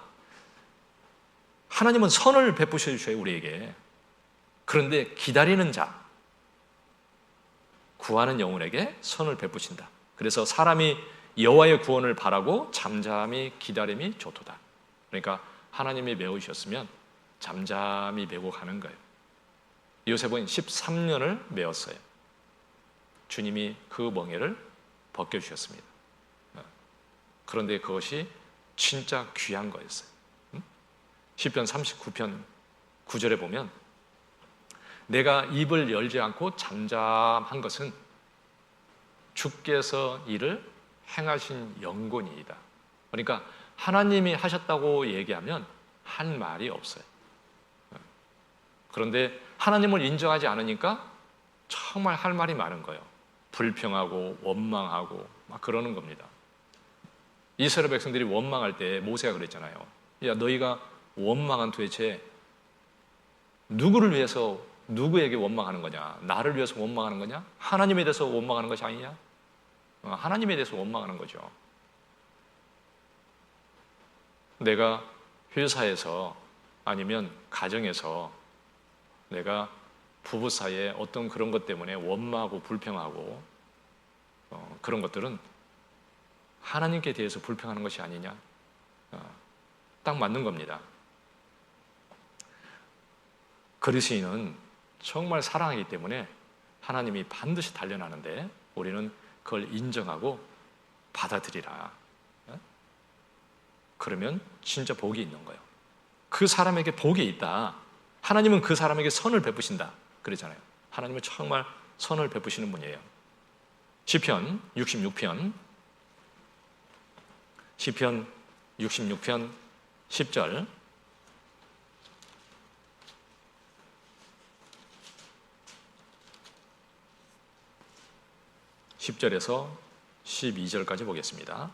하나님은 선을 베푸셔 주셔요, 우리에게. 그런데 기다리는 자, 구하는 영혼에게 선을 베푸신다. 그래서 사람이 여호와의 구원을 바라고 잠잠히 기다림이 좋도다. 그러니까 하나님이 메우셨으면 잠잠히 메고 가는 거예요. 요셉은 13년을 메었어요. 주님이 그 멍에를 벗겨주셨습니다. 그런데 그것이 진짜 귀한 거였어요. 시편 39편 9절에 보면 내가 입을 열지 않고 잠잠한 것은 주께서 이를 행하신 영권이이다. 그러니까 하나님이 하셨다고 얘기하면 할 말이 없어요. 그런데 하나님을 인정하지 않으니까 정말 할 말이 많은 거예요. 불평하고 원망하고 막 그러는 겁니다. 이스라엘 백성들이 원망할 때 모세가 그랬잖아요. 야, 너희가 원망한 도대체 누구를 위해서, 누구에게 원망하는 거냐? 나를 위해서 원망하는 거냐? 하나님에 대해서 원망하는 것이 아니냐? 하나님에 대해서 원망하는 거죠. 내가 회사에서 아니면 가정에서 내가 부부 사이에 어떤 그런 것 때문에 원망하고 불평하고 그런 것들은 하나님께 대해서 불평하는 것이 아니냐? 딱 맞는 겁니다. 그리스도인은 정말 사랑하기 때문에 하나님이 반드시 단련하는데 우리는 그걸 인정하고 받아들이라. 그러면 진짜 복이 있는 거예요. 그 사람에게 복이 있다. 하나님은 그 사람에게 선을 베푸신다. 그러잖아요. 하나님은 정말 선을 베푸시는 분이에요. 시편 66편 10절 10절에서 12절까지 보겠습니다.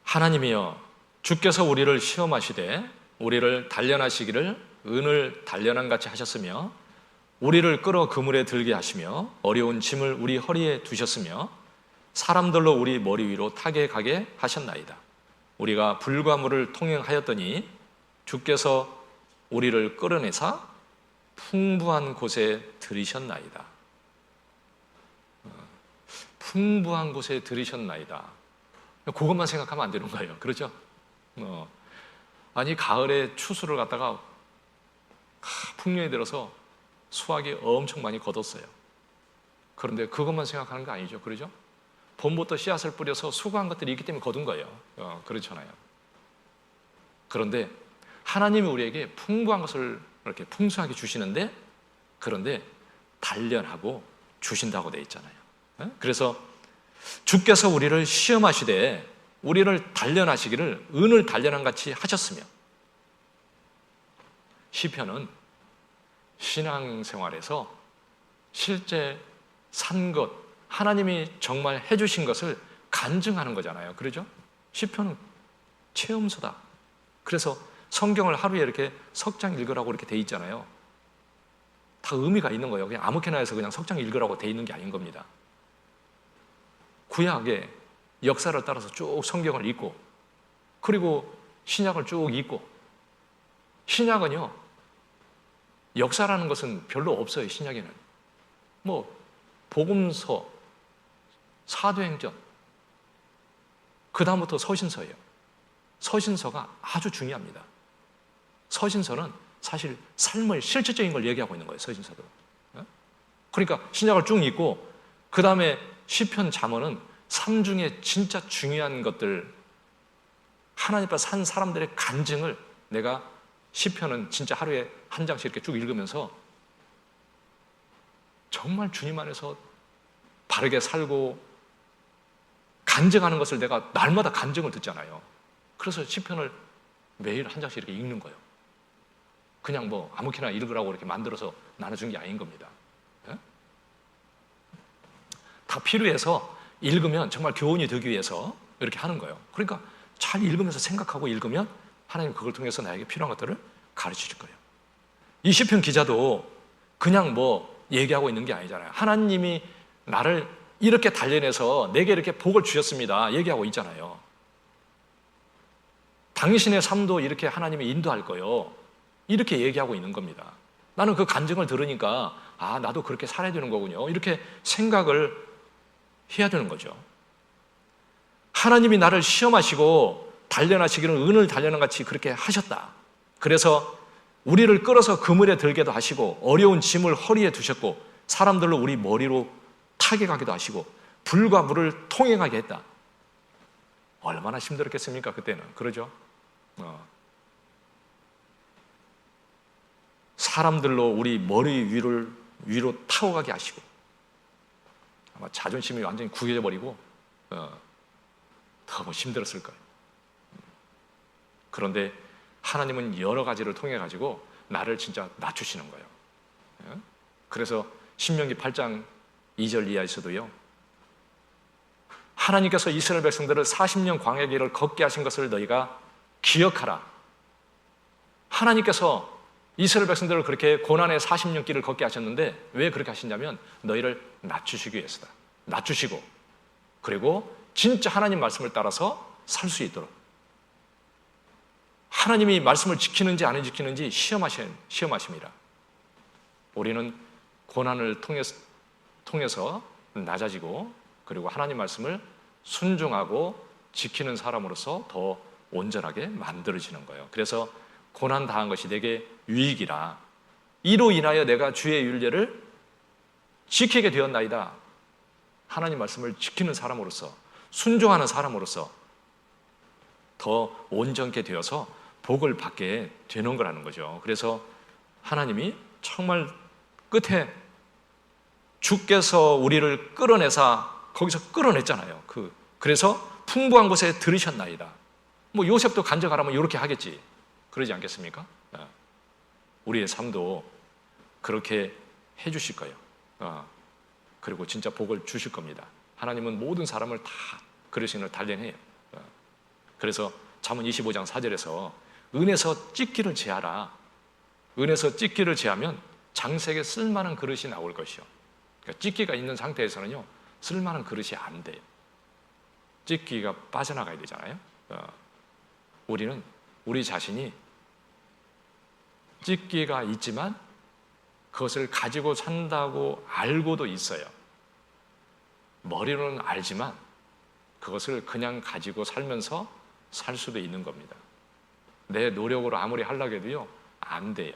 하나님이여 주께서 우리를 시험하시되 우리를 단련하시기를 은을 단련한 같이 하셨으며 우리를 끌어 그물에 들게 하시며 어려운 짐을 우리 허리에 두셨으며 사람들로 우리 머리 위로 타게 가게 하셨나이다. 우리가 불과 물을 통행하였더니 주께서 우리를 끌어내사 풍부한 곳에 들이셨나이다. 풍부한 곳에 들이셨나이다. 그것만 생각하면 안 되는 거예요. 그렇죠? 아니 가을에 추수를 갖다가 풍년이 들어서 수확이 엄청 많이 거뒀어요. 그런데 그것만 생각하는 거 아니죠. 그렇죠? 봄부터 씨앗을 뿌려서 수고한 것들이 있기 때문에 거둔 거예요. 그렇잖아요. 그런데 하나님이 우리에게 풍부한 것을 이렇게 풍성하게 주시는데, 그런데 단련하고 주신다고 되어 있잖아요. 그래서 주께서 우리를 시험하시되 우리를 단련하시기를 은을 단련한 같이 하셨으며, 시편은 신앙생활에서 실제 산 것, 하나님이 정말 해주신 것을 간증하는 거잖아요. 그러죠? 시편은 체험서다. 그래서 성경을 하루에 이렇게 석 장 읽으라고 이렇게 돼 있잖아요. 다 의미가 있는 거예요. 그냥 아무렇게나 해서 그냥 석 장 읽으라고 돼 있는 게 아닌 겁니다. 구약의 역사를 따라서 쭉 성경을 읽고, 그리고 신약을 쭉 읽고, 신약은요, 역사라는 것은 별로 없어요. 신약에는 뭐 복음서, 사도행전, 그 다음부터 서신서예요. 서신서가 아주 중요합니다. 서신서는 사실 삶의 실질적인 걸 얘기하고 있는 거예요. 서신서도. 그러니까 신약을 쭉 읽고 그 다음에 시편, 잠언은 삶 중에 진짜 중요한 것들, 하나님 앞에 산 사람들의 간증을 내가, 시편은 진짜 하루에 한 장씩 이렇게 쭉 읽으면서 정말 주님 안에서 바르게 살고 간증하는 것을 내가 날마다 간증을 듣잖아요. 그래서 시편을 매일 한 장씩 이렇게 읽는 거예요. 그냥 뭐 아무렇게나 읽으라고 이렇게 만들어서 나눠준 게 아닌 겁니다. 다 필요해서 읽으면 정말 교훈이 되기 위해서 이렇게 하는 거예요. 그러니까 잘 읽으면서 생각하고 읽으면 하나님 그걸 통해서 나에게 필요한 것들을 가르쳐 줄 거예요. 이 시편 기자도 그냥 뭐 얘기하고 있는 게 아니잖아요. 하나님이 나를 이렇게 단련해서 내게 이렇게 복을 주셨습니다. 얘기하고 있잖아요. 당신의 삶도 이렇게 하나님이 인도할 거예요. 이렇게 얘기하고 있는 겁니다. 나는 그 간증을 들으니까 아, 나도 그렇게 살아야 되는 거군요. 이렇게 생각을 해야 되는 거죠. 하나님이 나를 시험하시고 단련하시기를 은을 단련한 같이 그렇게 하셨다. 그래서 우리를 끌어서 그물에 들게도 하시고 어려운 짐을 허리에 두셨고 사람들로 우리 머리로 타게 가기도 하시고 불과 물을 통행하게 했다. 얼마나 힘들었겠습니까? 그때는. 그러죠? 사람들로 우리 머리 위로 타고 가게 하시고, 아마 자존심이 완전히 구겨져 버리고 너무 힘들었을 거예요. 그런데 하나님은 여러 가지를 통해 가지고 나를 진짜 낮추시는 거예요. 그래서 신명기 8장 2절 이하에서도요, 하나님께서 이스라엘 백성들을 40년 광야 길을 걷게 하신 것을 너희가 기억하라. 하나님께서 이스라엘 백성들을 그렇게 고난의 40년 길을 걷게 하셨는데 왜 그렇게 하시냐면 너희를 낮추시기 위해서다. 낮추시고, 그리고 진짜 하나님 말씀을 따라서 살 수 있도록, 하나님이 말씀을 지키는지 안 지키는지 시험하십니다. 우리는 고난을 통해서 낮아지고, 그리고 하나님 말씀을 순종하고 지키는 사람으로서 더 온전하게 만들어지는 거예요. 그래서 고난 당한 것이 내게 유익이라, 이로 인하여 내가 주의 율례를 지키게 되었나이다. 하나님 말씀을 지키는 사람으로서, 순종하는 사람으로서 더 온전케 되어서 복을 받게 되는 거라는 거죠. 그래서 하나님이 정말 끝에 주께서 우리를 끌어내사, 거기서 끌어냈잖아요. 그래서 풍부한 곳에 들으셨나이다. 뭐 요셉도 간증하라면 이렇게 하겠지. 그러지 않겠습니까? 우리의 삶도 그렇게 해주실 거예요. 그리고 진짜 복을 주실 겁니다. 하나님은 모든 사람을 다 그러신을 단련해요. 그래서 잠언 25장 4절에서 은에서 찢기를 제하라. 은에서 찢기를 제하면 장색에 쓸만한 그릇이 나올 것이요. 그러니까 찢기가 있는 상태에서는요, 쓸만한 그릇이 안 돼요. 찢기가 빠져나가야 되잖아요. 우리는 우리 자신이 찢기가 있지만 그것을 가지고 산다고 알고도 있어요. 머리로는 알지만 그것을 그냥 가지고 살면서 살 수도 있는 겁니다. 내 노력으로 아무리 하려고 해도요, 안 돼요.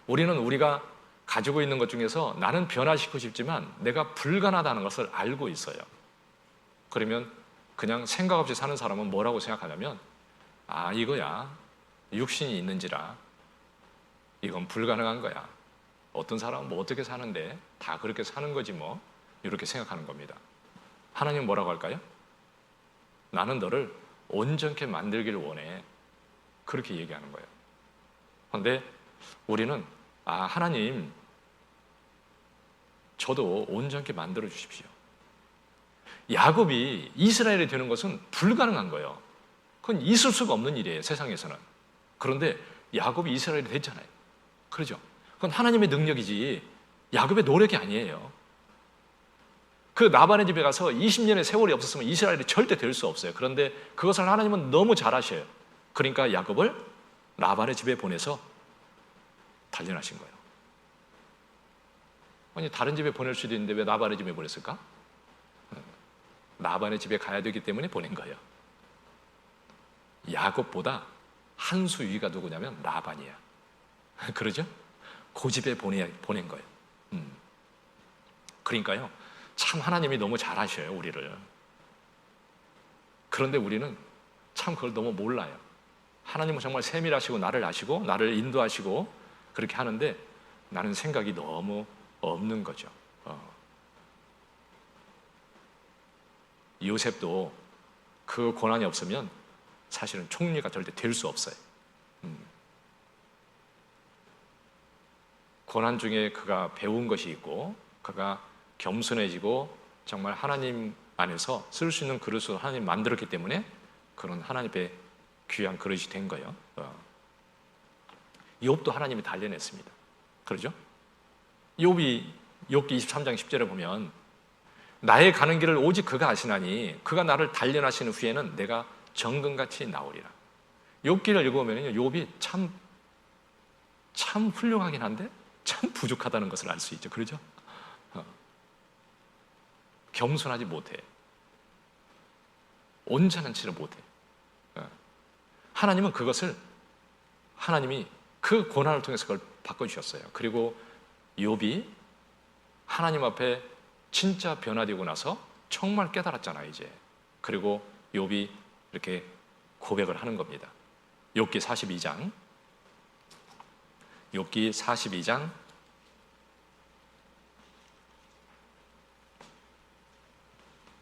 우리는 우리가 가지고 있는 것 중에서 나는 변화시키고 싶지만 내가 불가능하다는 것을 알고 있어요. 그러면 그냥 생각 없이 사는 사람은 뭐라고 생각하냐면, 아, 이거야, 육신이 있는지라 이건 불가능한 거야. 어떤 사람은 뭐 어떻게 사는데 다 그렇게 사는 거지 뭐, 이렇게 생각하는 겁니다. 하나님은 뭐라고 할까요? 나는 너를 온전케 만들기를 원해. 그렇게 얘기하는 거예요. 그런데 우리는, 아, 하나님, 저도 온전케 만들어 주십시오. 야곱이 이스라엘이 되는 것은 불가능한 거예요. 그건 있을 수가 없는 일이에요, 세상에서는. 그런데 야곱이 이스라엘이 됐잖아요. 그렇죠? 그건 하나님의 능력이지 야곱의 노력이 아니에요. 그 나반의 집에 가서 20년의 세월이 없었으면 이스라엘이 절대 될 수 없어요. 그런데 그것을 하나님은 너무 잘하셔요. 그러니까 야곱을 라반의 집에 보내서 단련하신 거예요. 아니, 다른 집에 보낼 수도 있는데 왜 라반의 집에 보냈을까? 라반의 집에 가야 되기 때문에 보낸 거예요. 야곱보다 한 수 위가 누구냐면 라반이야. 그러죠? 그 집에 보낸 거예요. 그러니까요, 참 하나님이 너무 잘하셔요, 우리를. 그런데 우리는 참 그걸 너무 몰라요. 하나님은 정말 세밀하시고 나를 아시고 나를 인도하시고 그렇게 하는데 나는 생각이 너무 없는 거죠. 요셉도 그 고난이 없으면 사실은 총리가 절대 될 수 없어요. 고난 중에 그가 배운 것이 있고 그가 겸손해지고 정말 하나님 안에서 쓸 수 있는 그릇으로 하나님 만들었기 때문에 그런 하나님의 귀한 그릇이 된 거예요. 욥도 하나님이 단련했습니다. 그러죠? 욥기 23장 10절에 보면 나의 가는 길을 오직 그가 아시나니 그가 나를 단련하신 후에는 내가 정금같이 나오리라. 욥기를 읽어보면 욥이 참 훌륭하긴 한데 참 부족하다는 것을 알 수 있죠. 그러죠? 겸손하지 못해. 온전한지를 못해. 하나님은 그것을, 하나님이 그 고난을 통해서 그걸 바꿔주셨어요. 그리고 욥이 하나님 앞에 진짜 변화되고 나서 정말 깨달았잖아요, 이제. 그리고 욥이 이렇게 고백을 하는 겁니다. 욥기 42장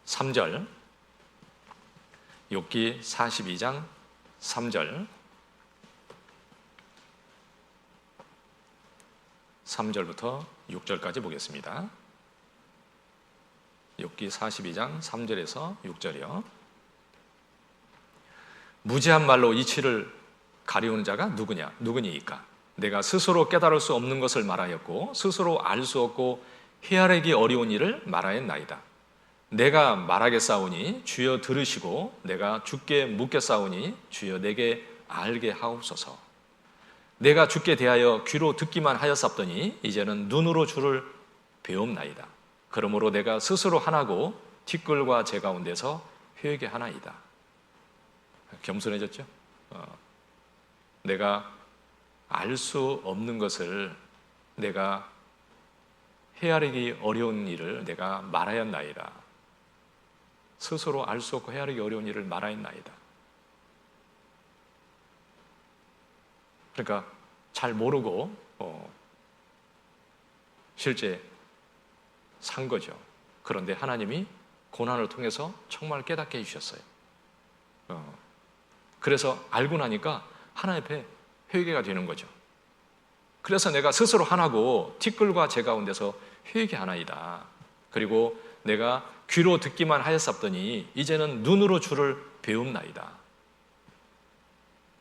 3절, 욥기 42장 3절, 3절부터 6절까지 보겠습니다. 욥기 42장 3절에서 6절이요. 무지한 말로 이치를 가리우는 자가 누구니이까? 내가 스스로 깨달을 수 없는 것을 말하였고 스스로 알 수 없고 헤아리기 어려운 일을 말하였나이다. 내가 말하겠사오니 주여 들으시고 내가 주께 묻겠사오니 주여 내게 알게 하옵소서. 내가 주께 대하여 귀로 듣기만 하였사옵더니 이제는 눈으로 주를 배움나이다. 그러므로 내가 스스로 하나고 티끌과 제 가운데서 회개하나이다. 겸손해졌죠? 내가 알 수 없는 것을, 내가 헤아리기 어려운 일을 내가 말하였나이다. 스스로 알 수 없고 헤아리기 어려운 일을 말하였나이다. 그러니까 잘 모르고 실제 산 거죠. 그런데 하나님이 고난을 통해서 정말 깨닫게 해주셨어요. 그래서 알고 나니까 하나님 앞에 회개가 되는 거죠. 그래서 내가 스스로 하나고 티끌과 제 가운데서 회개하나이다. 그리고 내가 귀로 듣기만 하였사옵더니 이제는 눈으로 주를 배움나이다.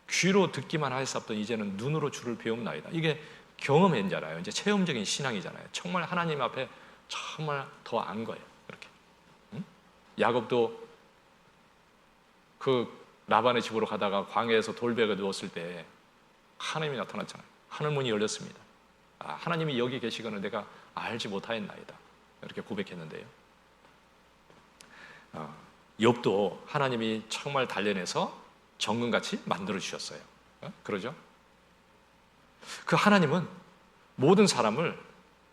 귀로 듣기만 하였사옵더니 이제는 눈으로 주를 배움나이다. 이게 경험했잖아요. 이제 체험적인 신앙이잖아요. 정말 하나님 앞에 정말 더 안 거예요. 그렇게. 응? 야곱도 그 라반의 집으로 가다가 광야에서 돌베개 누웠을 때 하나님이 나타났잖아요. 하늘문이 열렸습니다. 하나님이 여기 계시거늘 내가 알지 못하였나이다. 이렇게 고백했는데요. 욥도 하나님이 정말 단련해서 정금같이 만들어 주셨어요. 그러죠? 그 하나님은 모든 사람을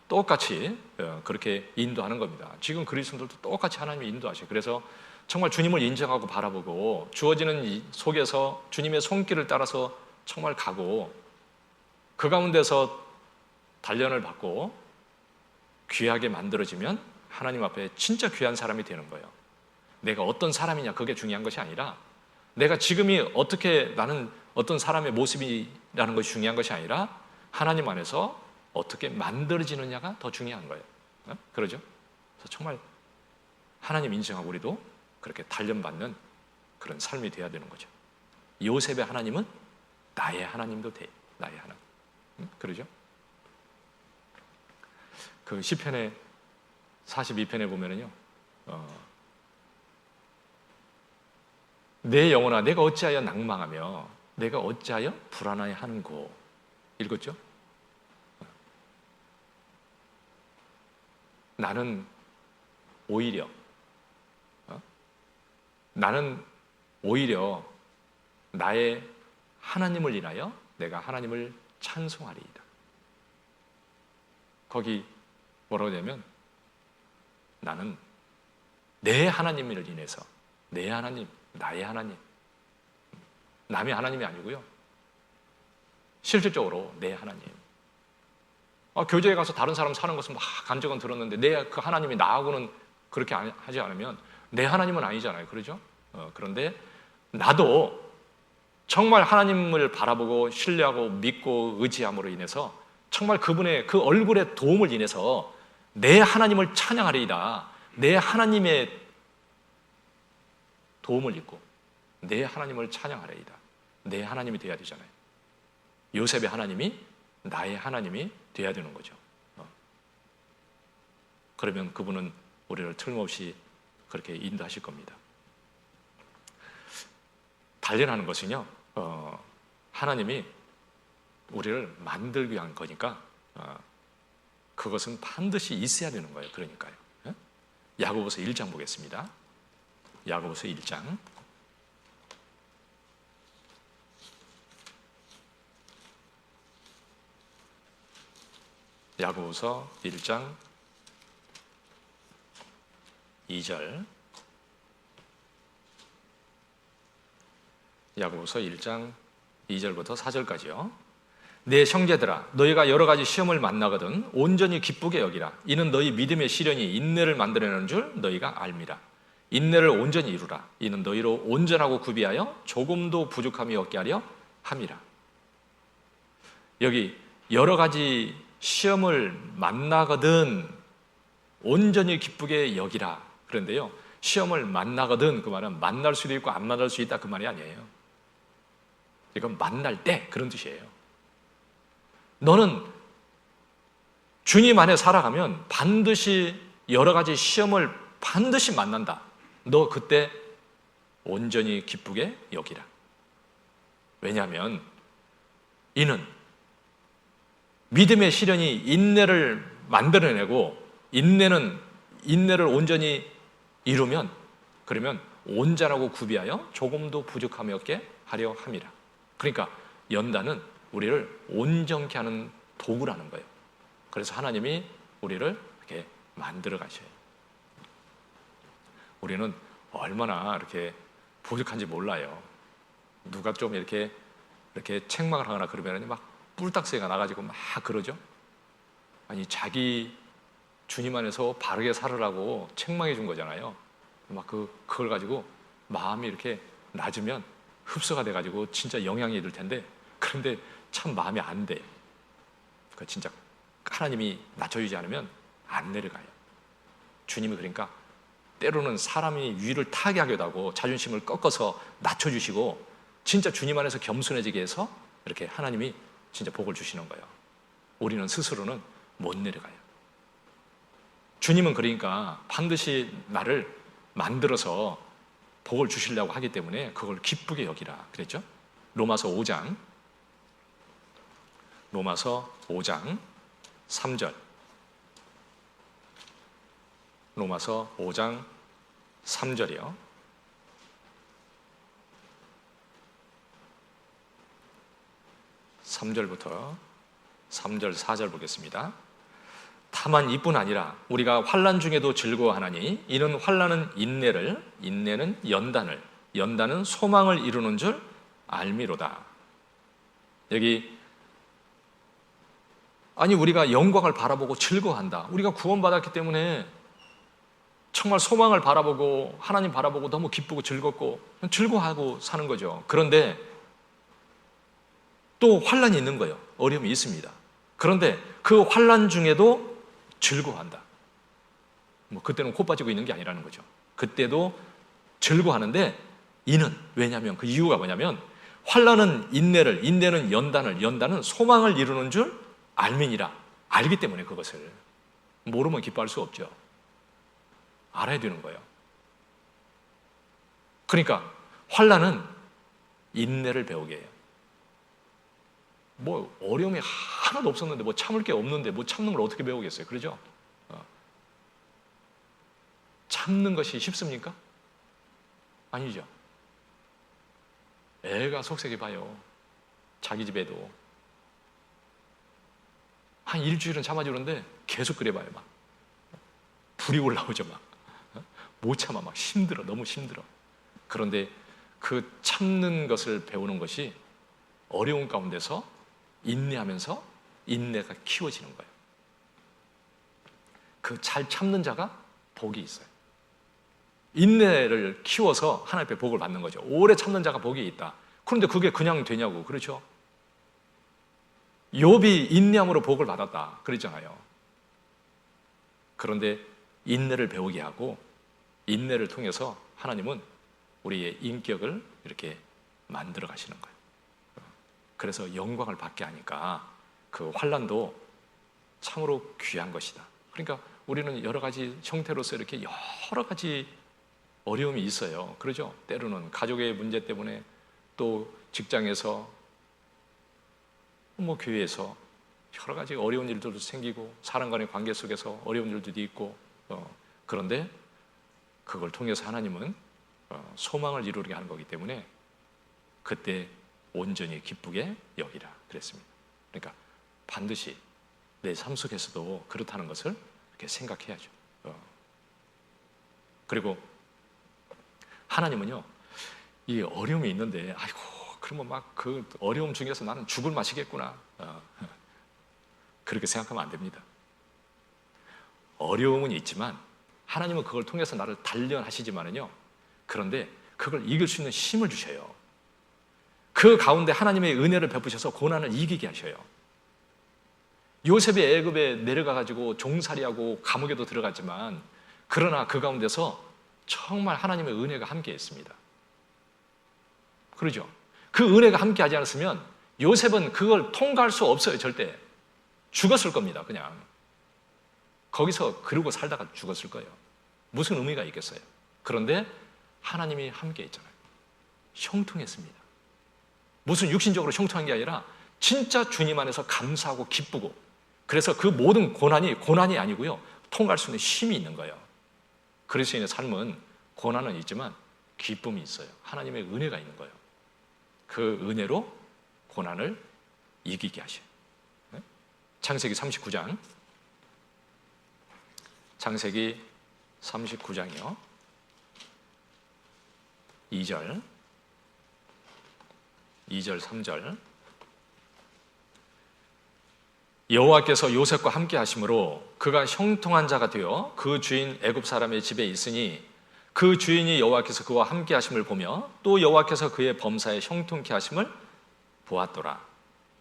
똑같이 그렇게 인도하는 겁니다. 지금 그리스도인들도 똑같이 하나님이 인도하셔요. 그래서 정말 주님을 인정하고 바라보고 주어지는 이 속에서 주님의 손길을 따라서 정말 가고 그 가운데서 단련을 받고 귀하게 만들어지면 하나님 앞에 진짜 귀한 사람이 되는 거예요. 내가 어떤 사람이냐 그게 중요한 것이 아니라 내가 지금이 어떻게 나는 어떤 사람의 모습이라는 것이 중요한 것이 아니라 하나님 안에서 어떻게 만들어지느냐가 더 중요한 거예요. 그러죠? 그래서 정말 하나님 인정하고 우리도 그렇게 단련받는 그런 삶이 돼야 되는 거죠. 요셉의 하나님은 나의 하나님도 돼. 나의 하나님. 그러죠? 그 시편의 42편에 보면은요, 내 영혼아, 내가 어찌하여 낭망하며 내가 어찌하여 불안하여 하는고. 읽었죠? 나는 오히려 나의 하나님을 인하여 내가 하나님을 찬송하리이다. 거기 뭐라고 하냐면 나는 내 하나님을 인해서 내 하나님, 나의 하나님, 남의 하나님이 아니고요. 실질적으로 내 하나님. 교제에 가서 다른 사람 사는 것은 막 간증은 들었는데 내 그 하나님이 나하고는 그렇게 하지 않으면 내 하나님은 아니잖아요. 그러죠? 그런데 나도 정말 하나님을 바라보고 신뢰하고 믿고 의지함으로 인해서 정말 그분의 그 얼굴의 도움을 인해서 내 하나님을 찬양하리이다. 내 하나님의 도움을 입고 내 하나님을 찬양하리이다. 내 하나님이 돼야 되잖아요. 요셉의 하나님이 나의 하나님이 돼야 되는 거죠. 그러면 그분은 우리를 틀림없이 그렇게 인도하실 겁니다. 단련하는 것은요, 하나님이 우리를 만들기 위한 거니까 그것은 반드시 있어야 되는 거예요. 그러니까요. 야고보서 1장 보겠습니다. 야고보서 1장. 야고보서 1장 2절. 야고보서 1장 2절부터 4절까지요. 내 형제들아, 너희가 여러 가지 시험을 만나거든 온전히 기쁘게 여기라. 이는 너희 믿음의 시련이 인내를 만들어내는 줄 너희가 알미라. 인내를 온전히 이루라. 이는 너희로 온전하고 구비하여 조금도 부족함이 없게 하려 함이라. 여기 여러 가지 시험을 만나거든 온전히 기쁘게 여기라. 그런데요, 시험을 만나거든 그 말은 만날 수도 있고 안 만날 수 있다 그 말이 아니에요. 이건 만날 때 그런 뜻이에요. 너는 주님 안에 살아가면 반드시 여러 가지 시험을 반드시 만난다. 너 그때 온전히 기쁘게 여기라. 왜냐하면 이는 믿음의 시련이 인내를 만들어내고 인내를 온전히 이루면 그러면 온전하고 구비하여 조금도 부족함이 없게 하려 함이라. 그러니까 연단은 우리를 온전케 하는 도구라는 거예요. 그래서 하나님이 우리를 이렇게 만들어 가셔요. 우리는 얼마나 이렇게 부족한지 몰라요. 누가 좀 이렇게 책망을 하거나 그러면 막 뿔딱새가 나가지고 막 그러죠. 아니 자기 주님 안에서 바르게 살으라고 책망해 준 거잖아요. 막 그걸 가지고 마음이 이렇게 낮으면 흡수가 돼가지고 진짜 영향이 될 텐데 그런데 참 마음이 안 돼. 그 진짜 하나님이 낮춰주지 않으면 안 내려가요. 주님이 그러니까 때로는 사람이 위를 타게 하기도 하고 자존심을 꺾어서 낮춰주시고 진짜 주님 안에서 겸손해지게 해서 이렇게 하나님이 진짜 복을 주시는 거예요. 우리는 스스로는 못 내려가요. 주님은 그러니까 반드시 나를 만들어서 복을 주시려고 하기 때문에 그걸 기쁘게 여기라 그랬죠. 로마서 5장 3절 로마서 5장 3절이요. 3절부터 3절 4절 보겠습니다. 다만 이뿐 아니라 우리가 환난 중에도 즐거워하나니 이는 환난은 인내를, 인내는 연단을, 연단은 소망을 이루는 줄 알미로다. 여기 아니 우리가 영광을 바라보고 즐거워한다. 우리가 구원받았기 때문에 정말 소망을 바라보고 하나님 바라보고 너무 기쁘고 즐겁고 즐거워하고 사는 거죠. 그런데 또 환난이 있는 거예요. 어려움이 있습니다. 그런데 그 환난 중에도 즐거워한다. 뭐 그때는 코 빠지고 있는 게 아니라는 거죠. 그때도 즐거워하는데 이는 왜냐하면 그 이유가 뭐냐면 환난은 인내를, 인내는 연단을, 연단은 소망을 이루는 줄 알미니라. 알기 때문에 그것을 모르면 기뻐할 수 없죠. 알아야 되는 거예요. 그러니까 환난은 인내를 배우게 해요. 뭐 어려움이 하나도 없었는데 뭐 참을 게 없는데 뭐 참는 걸 어떻게 배우겠어요? 그러죠? 참는 것이 쉽습니까? 아니죠. 애가 속색이 봐요. 자기 집에도 한 일주일은 참아주는데 계속 그래 봐요. 막 불이 올라오죠. 막 못 참아. 막 힘들어. 너무 힘들어. 그런데 그 참는 것을 배우는 것이 어려운 가운데서 인내하면서 인내가 키워지는 거예요. 그 잘 참는 자가 복이 있어요. 인내를 키워서 하나님 앞에 복을 받는 거죠. 오래 참는 자가 복이 있다. 그런데 그게 그냥 되냐고. 그렇죠? 욥이 인내함으로 복을 받았다 그랬잖아요. 그런데 인내를 배우게 하고 인내를 통해서 하나님은 우리의 인격을 이렇게 만들어 가시는 거예요. 그래서 영광을 받게 하니까 그 환난도 참으로 귀한 것이다. 그러니까 우리는 여러 가지 형태로서 이렇게 여러 가지 어려움이 있어요. 그러죠? 때로는 가족의 문제 때문에 또 직장에서 뭐 교회에서 여러 가지 어려운 일들도 생기고 사람 간의 관계 속에서 어려운 일들도 있고 그런데 그걸 통해서 하나님은 소망을 이루게 하는 거기 때문에 그때 온전히 기쁘게 여기라 그랬습니다. 그러니까 반드시 내 삶 속에서도 그렇다는 것을 이렇게 생각해야죠. 그리고 하나님은요, 이 어려움이 있는데 아이고 그러면 막 그 어려움 중에서 나는 죽을 맛이겠구나 그렇게 생각하면 안 됩니다. 어려움은 있지만 하나님은 그걸 통해서 나를 단련하시지만은요, 그런데 그걸 이길 수 있는 힘을 주셔요. 그 가운데 하나님의 은혜를 베푸셔서 고난을 이기게 하셔요. 요셉이 애굽에 내려가가지고 종살이하고 감옥에도 들어갔지만 그러나 그 가운데서 정말 하나님의 은혜가 함께했습니다. 그러죠? 그 은혜가 함께하지 않았으면 요셉은 그걸 통과할 수 없어요. 절대 죽었을 겁니다. 그냥 거기서 그러고 살다가 죽었을 거예요. 무슨 의미가 있겠어요? 그런데 하나님이 함께했잖아요. 형통했습니다. 무슨 육신적으로 형통한 게 아니라 진짜 주님 안에서 감사하고 기쁘고, 그래서 그 모든 고난이 아니고요, 통과할 수 있는 힘이 있는 거예요. 그리스도인의 삶은 고난은 있지만 기쁨이 있어요. 하나님의 은혜가 있는 거예요. 그 은혜로 고난을 이기게 하셔요. 창세기 39장, 창세기 39장이요 2절 3절. 여호와께서 요셉과 함께 하심으로 그가 형통한 자가 되어 그 주인 애굽 사람의 집에 있으니 그 주인이 여호와께서 그와 함께 하심을 보며 또 여호와께서 그의 범사에 형통케 하심을 보았더라.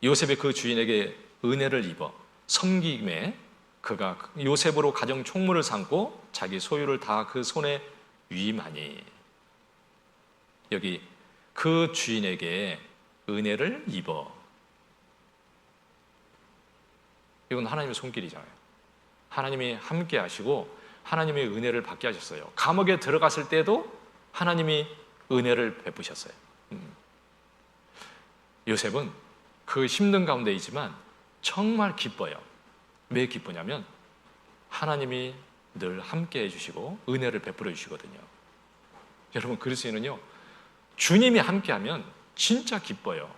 요셉이 그 주인에게 은혜를 입어 섬김에 그가 요셉으로 가정 총무를 삼고 자기 소유를 다 그 손에 위임하니, 여기 그 주인에게 은혜를 입어. 이건 하나님의 손길이잖아요. 하나님이 함께 하시고 하나님의 은혜를 받게 하셨어요. 감옥에 들어갔을 때도 하나님이 은혜를 베푸셨어요. 요셉은 그 힘든 가운데 있지만 정말 기뻐요. 왜 기쁘냐면 하나님이 늘 함께 해주시고 은혜를 베풀어 주시거든요. 여러분, 그리스도인은요, 주님이 함께하면 진짜 기뻐요.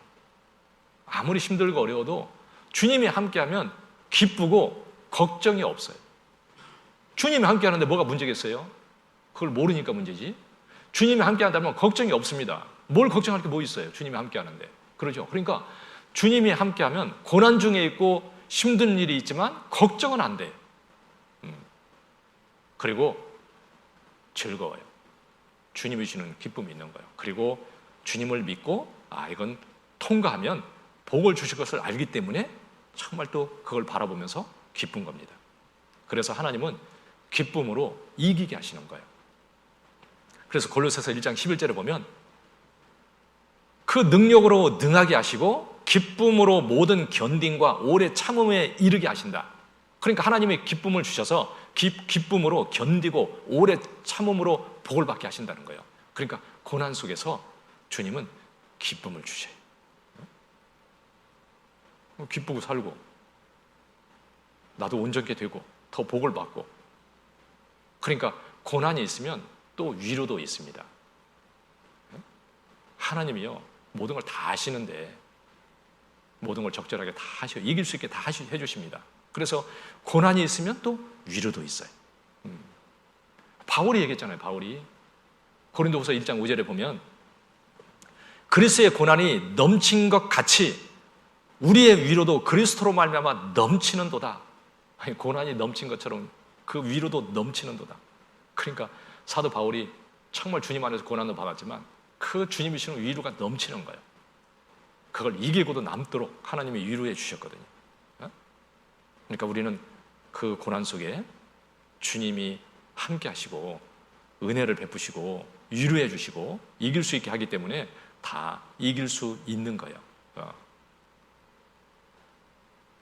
아무리 힘들고 어려워도 주님이 함께하면 기쁘고 걱정이 없어요. 주님이 함께하는데 뭐가 문제겠어요? 그걸 모르니까 문제지. 주님이 함께한다면 걱정이 없습니다. 뭘 걱정할 게 뭐 있어요? 주님이 함께하는데. 그러죠. 그러니까 주님이 함께하면 고난 중에 있고 힘든 일이 있지만 걱정은 안 돼요. 그리고 즐거워요. 주님이 주는 기쁨이 있는 거예요. 그리고 주님을 믿고 이건 통과하면 복을 주실 것을 알기 때문에 정말 또 그걸 바라보면서 기쁜 겁니다. 그래서 하나님은 기쁨으로 이기게 하시는 거예요. 그래서 골로새서 1장 11절에 보면 그 능력으로 능하게 하시고 기쁨으로 모든 견딘과 오래 참음에 이르게 하신다. 그러니까 하나님의 기쁨을 주셔서 기쁨으로 견디고 오래 참음으로 복을 받게 하신다는 거예요. 그러니까 고난 속에서 주님은 기쁨을 주셔요. 기쁘고 살고 나도 온전케 되고 더 복을 받고, 그러니까 고난이 있으면 또 위로도 있습니다. 하나님이요, 모든 걸 다 아시는데 모든 걸 적절하게 다 하셔, 이길 수 있게 다 해주십니다. 그래서 고난이 있으면 또 위로도 있어요. 바울이 얘기했잖아요. 바울이 고린도후서 1장 5절에 보면 그리스도의 고난이 넘친 것 같이 우리의 위로도 그리스도로 말미암아 넘치는도다. 아니, 고난이 넘친 것처럼 그 위로도 넘치는도다. 그러니까 사도 바울이 정말 주님 안에서 고난을 받았지만 그 주님이 주시는 위로가 넘치는 거예요. 그걸 이기고도 남도록 하나님이 위로해 주셨거든요. 그러니까 우리는 그 고난 속에 주님이 함께 하시고 은혜를 베푸시고 위로해 주시고 이길 수 있게 하기 때문에 다 이길 수 있는 거예요.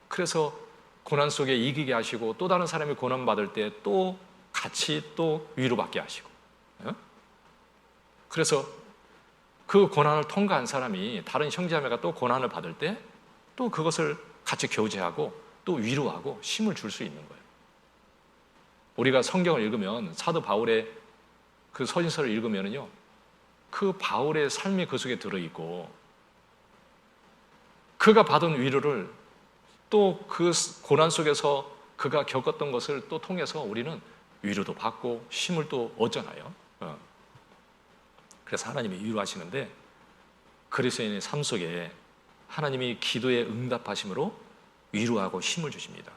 그래서 고난 속에 이기게 하시고 또 다른 사람이 고난 받을 때 또 같이 또 위로받게 하시고, 그래서 그 고난을 통과한 사람이 다른 형제자매가 또 고난을 받을 때 또 그것을 같이 교제하고 또 위로하고 힘을 줄 수 있는 거예요. 우리가 성경을 읽으면 사도 바울의 그 서신서를 읽으면요, 그 바울의 삶이 그 속에 들어있고 그가 받은 위로를 또 그 고난 속에서 그가 겪었던 것을 또 통해서 우리는 위로도 받고 힘을 또 얻잖아요. 그래서 하나님이 위로하시는데 그리스도인의 삶 속에 하나님이 기도에 응답하심으로 위로하고 힘을 주십니다.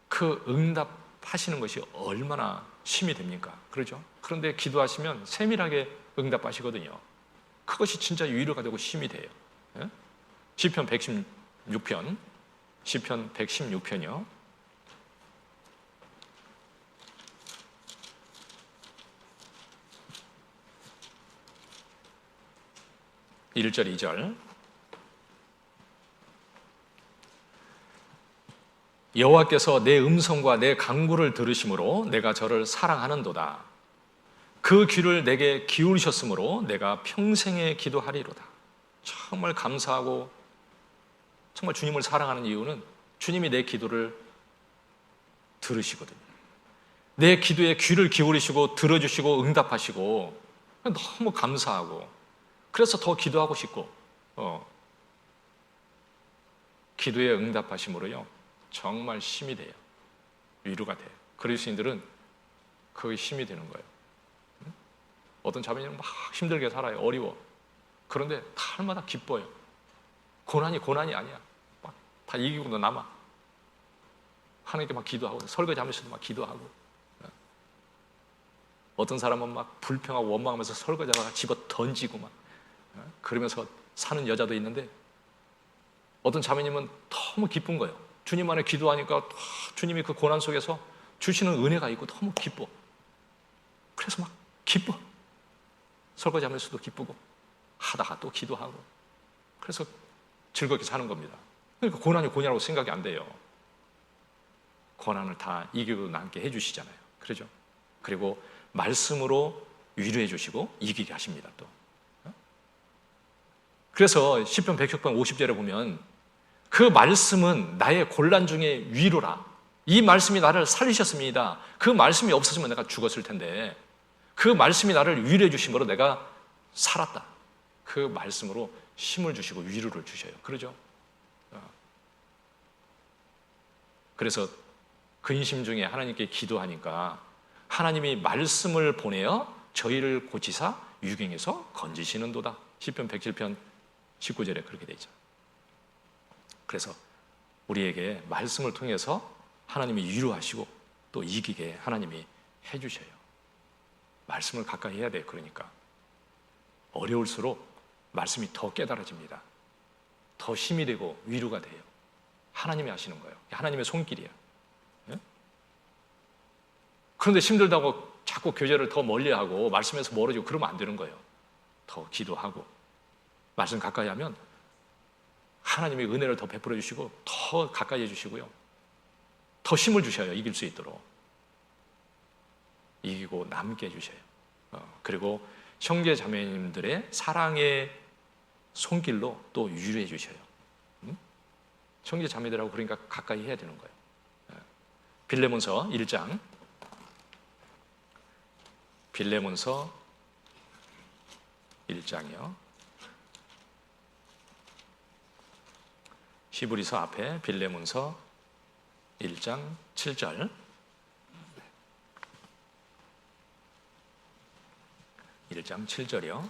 그 응답하시는 것이 얼마나 힘이 됩니까? 그렇죠? 그런데 기도하시면 세밀하게 응답하시거든요. 그것이 진짜 위로가 되고 힘이 돼요. 시편 116편, 시편 116편이요. 1절, 2절. 여호와께서 내 음성과 내 간구를 들으심으로 내가 저를 사랑하는도다. 그 귀를 내게 기울이셨으므로 내가 평생에 기도하리로다. 정말 감사하고 정말 주님을 사랑하는 이유는 주님이 내 기도를 들으시거든요. 내 기도에 귀를 기울이시고 들어주시고 응답하시고 너무 감사하고 그래서 더 기도하고 싶고 기도에 응답하심으로요 정말 힘이 돼요. 위로가 돼요. 그리스도인들은 그게 힘이 되는 거예요. 어떤 자매님은 막 힘들게 살아요. 어려워. 그런데 날마다 기뻐요. 고난이 아니야. 막 다 이기고도 남아. 하나님께 막 기도하고 설거지하면서도 막 기도하고. 어떤 사람은 막 불평하고 원망하면서 설거지하다가 집어 던지고 막 그러면서 사는 여자도 있는데 어떤 자매님은 너무 기쁜 거예요. 주님 안에 기도하니까 주님이 그 고난 속에서 주시는 은혜가 있고 너무 기뻐. 그래서 막 기뻐. 설거지하면서도 기쁘고 하다가 또 기도하고, 그래서 즐겁게 사는 겁니다. 그러니까 고난이 고난이라고 생각이 안 돼요. 고난을 다 이기고 남게 해주시잖아요. 그러죠? 그리고 말씀으로 위로해 주시고 이기게 하십니다. 또 그래서 시편 106편 50절에 보면 그 말씀은 나의 곤란 중에 위로라. 이 말씀이 나를 살리셨습니다. 그 말씀이 없었으면 내가 죽었을 텐데 그 말씀이 나를 위로해 주심으로 내가 살았다. 그 말씀으로 힘을 주시고 위로를 주셔요. 그러죠? 그래서 근심 중에 하나님께 기도하니까 하나님이 말씀을 보내어 저희를 고치사 유경에서 건지시는도다. 시편 107편 19절에 그렇게 되어 있죠. 그래서 우리에게 말씀을 통해서 하나님이 위로하시고 또 이기게 하나님이 해주셔요. 말씀을 가까이 해야 돼요. 그러니까 어려울수록 말씀이 더 깨달아집니다. 더 힘이 되고 위로가 돼요. 하나님이 하시는 거예요. 하나님의 손길이야. 네? 그런데 힘들다고 자꾸 교제를 더 멀리하고 말씀에서 멀어지고 그러면 안 되는 거예요. 더 기도하고 말씀 가까이 하면 하나님의 은혜를 더 베풀어 주시고 더 가까이 해주시고요. 더 힘을 주셔요. 이길 수 있도록. 이기고 남게 해주셔요. 그리고 형제 자매님들의 사랑의 손길로 또 위로해 주셔요. 형제 자매들하고 그러니까 가까이 해야 되는 거예요. 빌레몬서 1장, 빌레몬서 1장이요. 히브리서 앞에 빌레몬서 1장 7절, 1장 7절이요.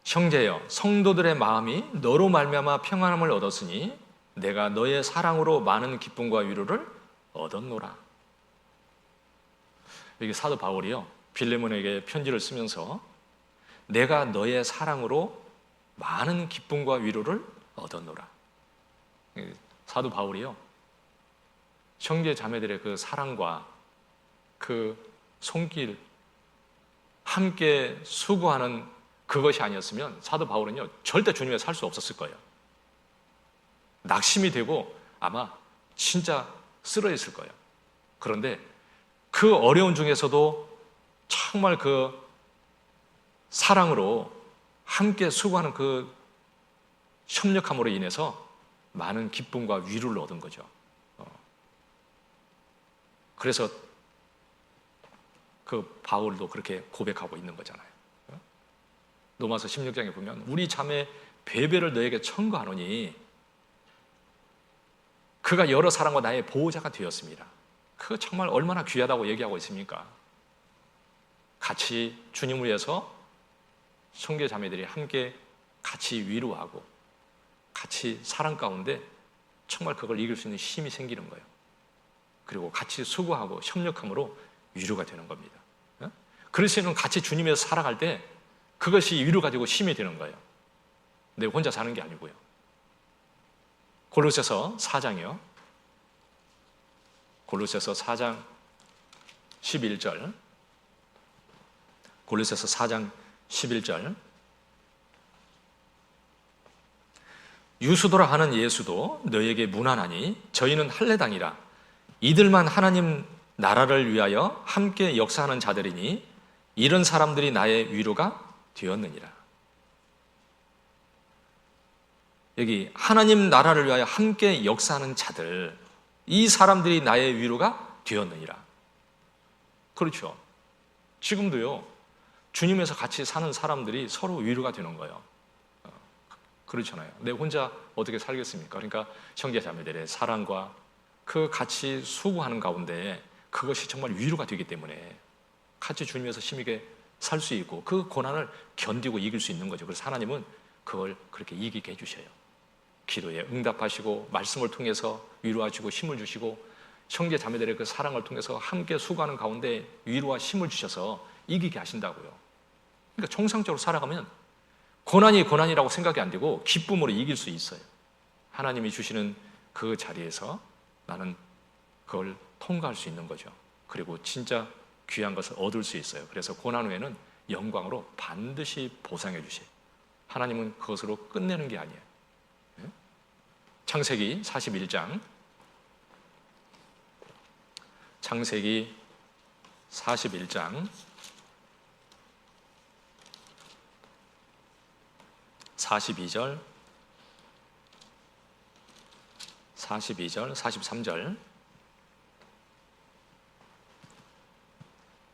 형제여, 성도들의 마음이 너로 말미암아 평안함을 얻었으니 내가 너의 사랑으로 많은 기쁨과 위로를 얻었노라. 여기 사도 바울이요, 빌레몬에게 편지를 쓰면서 내가 너의 사랑으로 많은 기쁨과 위로를 얻었노라. 사도 바울이요, 형제 자매들의 그 사랑과 그 손길, 함께 수고하는 그것이 아니었으면 사도 바울은요 절대 주님에 살 수 없었을 거예요. 낙심이 되고 아마 진짜 쓰러졌을 거예요. 그런데 그 어려운 중에서도 정말 그 사랑으로 함께 수고하는 그 협력함으로 인해서 많은 기쁨과 위로를 얻은 거죠. 그래서 그 바울도 그렇게 고백하고 있는 거잖아요. 로마서 16장에 보면 우리 자매 베베를 너에게 청구하노니 그가 여러 사람과 나의 보호자가 되었습니다. 그거 정말 얼마나 귀하다고 얘기하고 있습니까? 같이 주님을 위해서 형제 자매들이 함께 같이 위로하고 같이 사랑 가운데 정말 그걸 이길 수 있는 힘이 생기는 거예요. 그리고 같이 수고하고 협력함으로 위로가 되는 겁니다. 그리스도인은 같이 주님에서 살아갈 때 그것이 위로 가지고 힘이 되는 거예요. 내 혼자 사는 게 아니고요. 골로새서 4장이요. 골로새서 4장 11절. 골로새서 4장 11절. 유수도라 하는 예수도 너에게 문안하니 저희는 할례당이라 이들만 하나님 나라를 위하여 함께 역사하는 자들이니 이런 사람들이 나의 위로가 되었느니라. 여기 하나님 나라를 위하여 함께 역사하는 자들, 이 사람들이 나의 위로가 되었느니라. 그렇죠. 지금도요 주님에서 같이 사는 사람들이 서로 위로가 되는 거예요. 그렇잖아요. 내 혼자 어떻게 살겠습니까? 그러니까 형제 자매들의 사랑과 그 같이 수고하는 가운데 그것이 정말 위로가 되기 때문에 같이 주님에서 힘있게 살 수 있고 그 고난을 견디고 이길 수 있는 거죠. 그래서 하나님은 그걸 그렇게 이기게 해주셔요. 기도에 응답하시고 말씀을 통해서 위로하시고 힘을 주시고 형제 자매들의 그 사랑을 통해서 함께 수고하는 가운데 위로와 힘을 주셔서 이기게 하신다고요. 그러니까 정상적으로 살아가면 고난이 고난이라고 생각이 안 되고 기쁨으로 이길 수 있어요. 하나님이 주시는 그 자리에서 나는 그걸 통과할 수 있는 거죠. 그리고 진짜 귀한 것을 얻을 수 있어요. 그래서 고난 후에는 영광으로 반드시 보상해 주세요. 하나님은 그것으로 끝내는 게 아니에요. 창세기 41장, 창세기 41장 42절, 43절.